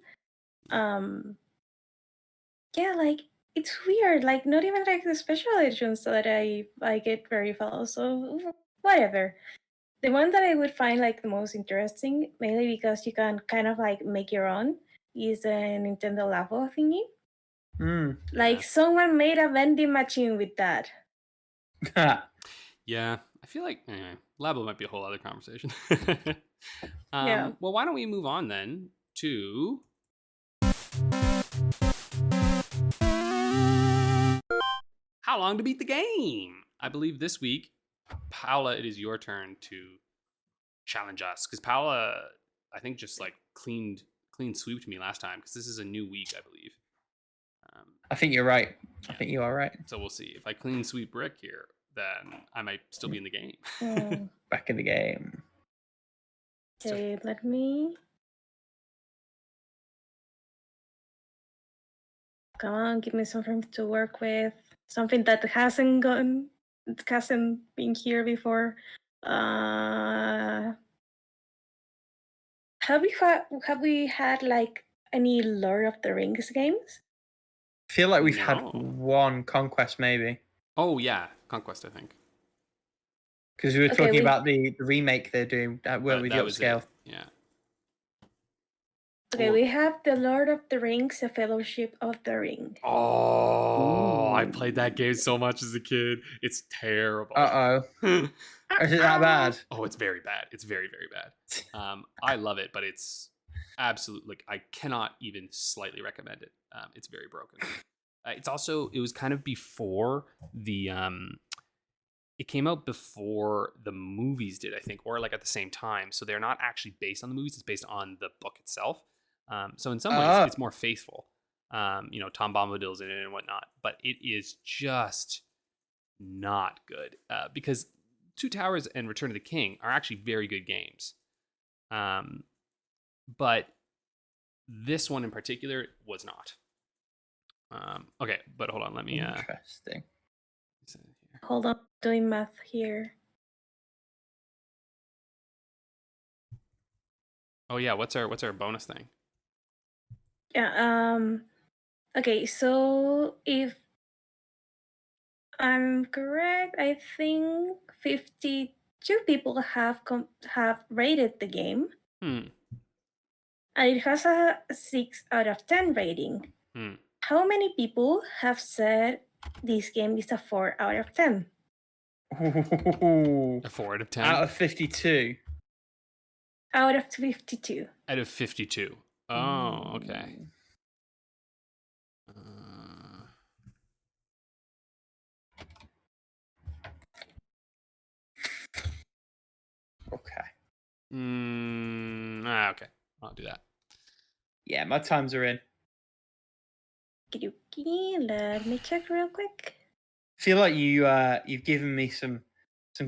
Yeah, like it's weird. Like not even like the special editions that I get peripherals. So whatever. The one that I would find like the most interesting, mainly because you can kind of like make your own, is the Nintendo Labo thingy. Like someone made a vending machine with that. Yeah, I feel like anyway, Labo might be a whole other conversation. Yeah. Well, why don't we move on then to how long to beat the game? I believe this week, Paula, it is your turn to challenge us because Paula, I think, just like clean sweeped me last time because this is a new week, I believe. I think you're right. I think you are right. So we'll see. If I clean sweep Rick here, then I might still be in the game. Back in the game. Okay, let me. Come on, give me something to work with. Something that hasn't been here before. Have we had like any Lord of the Rings games? I feel like we've No. had one Conquest, maybe. Oh yeah, Conquest, I think. Because we were talking about the remake they're doing, weren't we? The upscale. Yeah. Okay, we have the Lord of the Rings, the Fellowship of the Ring. Oh, I played that game so much as a kid. It's terrible. Is it that bad? Oh, it's very bad. It's very, very bad. I love it, but it's absolute. Like I cannot even slightly recommend it. It's very broken. It was kind of before the it came out before the movies did, I think, or like at the same time. So they're not actually based on the movies; it's based on the book itself. So in some ways, it's more faithful. Tom Bombadil's in it and whatnot, but it is just not good because Two Towers and Return of the King are actually very good games. But this one in particular was not. Okay, but hold on, let me. Interesting. Hold on, doing math here. Oh yeah, what's our bonus thing? Yeah. Okay, so if I'm correct, I think 52 people have rated the game. And it has a 6 out of 10 rating. How many people have said this game is a 4 out of 10? A 4 out of 10? Out of 52. Out of 52. Out of 52. Oh, okay. Okay. Okay. I'll do that. Yeah, my times are in. Let me check real quick. I feel like you've given me some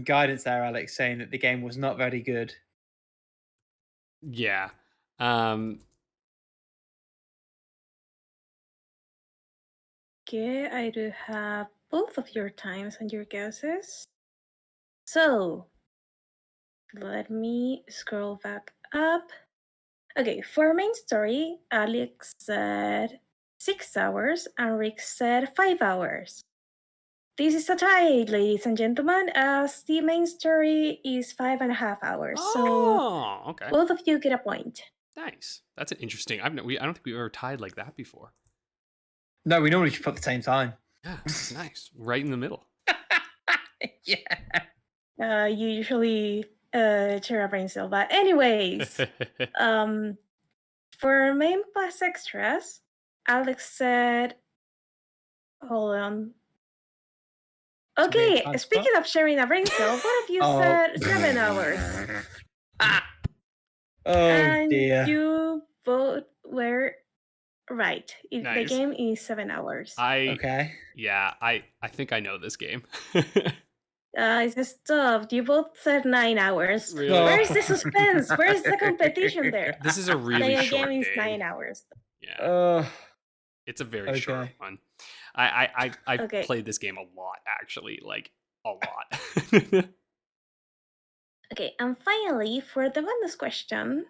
guidance there, Alex, saying that the game was not very good. Yeah. Okay, I do have both of your times and your guesses. So, let me scroll back up. Okay, for main story, Alex said 6 hours and Rick said 5 hours. This is a tie, ladies and gentlemen, as the main story is 5.5 hours. Oh, okay. Both of you get a point. Nice. That's an interesting. I don't think we've ever tied like that before. No, we normally just put the same time. Yeah, nice. Right in the middle. Yeah. You usually share a brain cell, but anyways, for main plus extras, Alex said, hold on. Okay, speaking of sharing a brain cell, one of you said 7 hours. And dear. You both were right. Nice. The game is 7 hours. Okay. Yeah, I think I know this game. It's stuff. You both said 9 hours. Really? Where's the suspense? Where's the competition there? This is a really The short game is game. 9 hours. Yeah. It's a very short Okay. one. I Okay. played this game a lot, actually, like a lot. Okay, and finally, for the bonus question,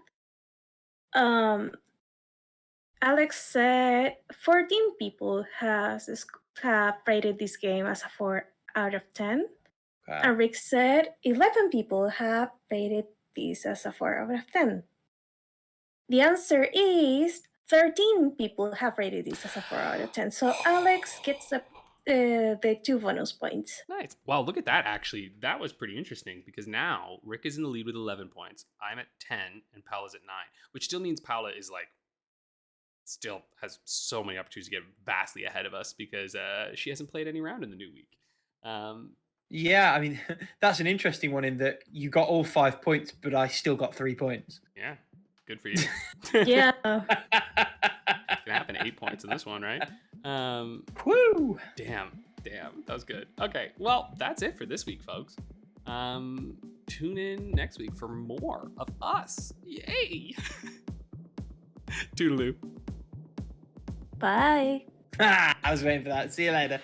Alex said 14 people have rated this game as a 4 out of 10. Okay. And Rick said 11 people have rated this as a 4 out of 10. The answer is 13 people have rated this as a 4 out of 10. So Alex gets the 2 bonus points. Nice. Wow, look at that, actually. That was pretty interesting because now Rick is in the lead with 11 points. I'm at 10 and Paula's at 9, which still means Paula is like, still has so many opportunities to get vastly ahead of us because she hasn't played any round in the new week. Yeah, I mean, that's an interesting one in that you got all 5 points, but I still got 3 points. Yeah, good for you. Yeah. It's gonna happen 8 points in this one, right? Woo! Damn, that was good. Okay, well, that's it for this week, folks. Tune in next week for more of us. Yay! Toodaloo. Bye. I was waiting for that. See you later.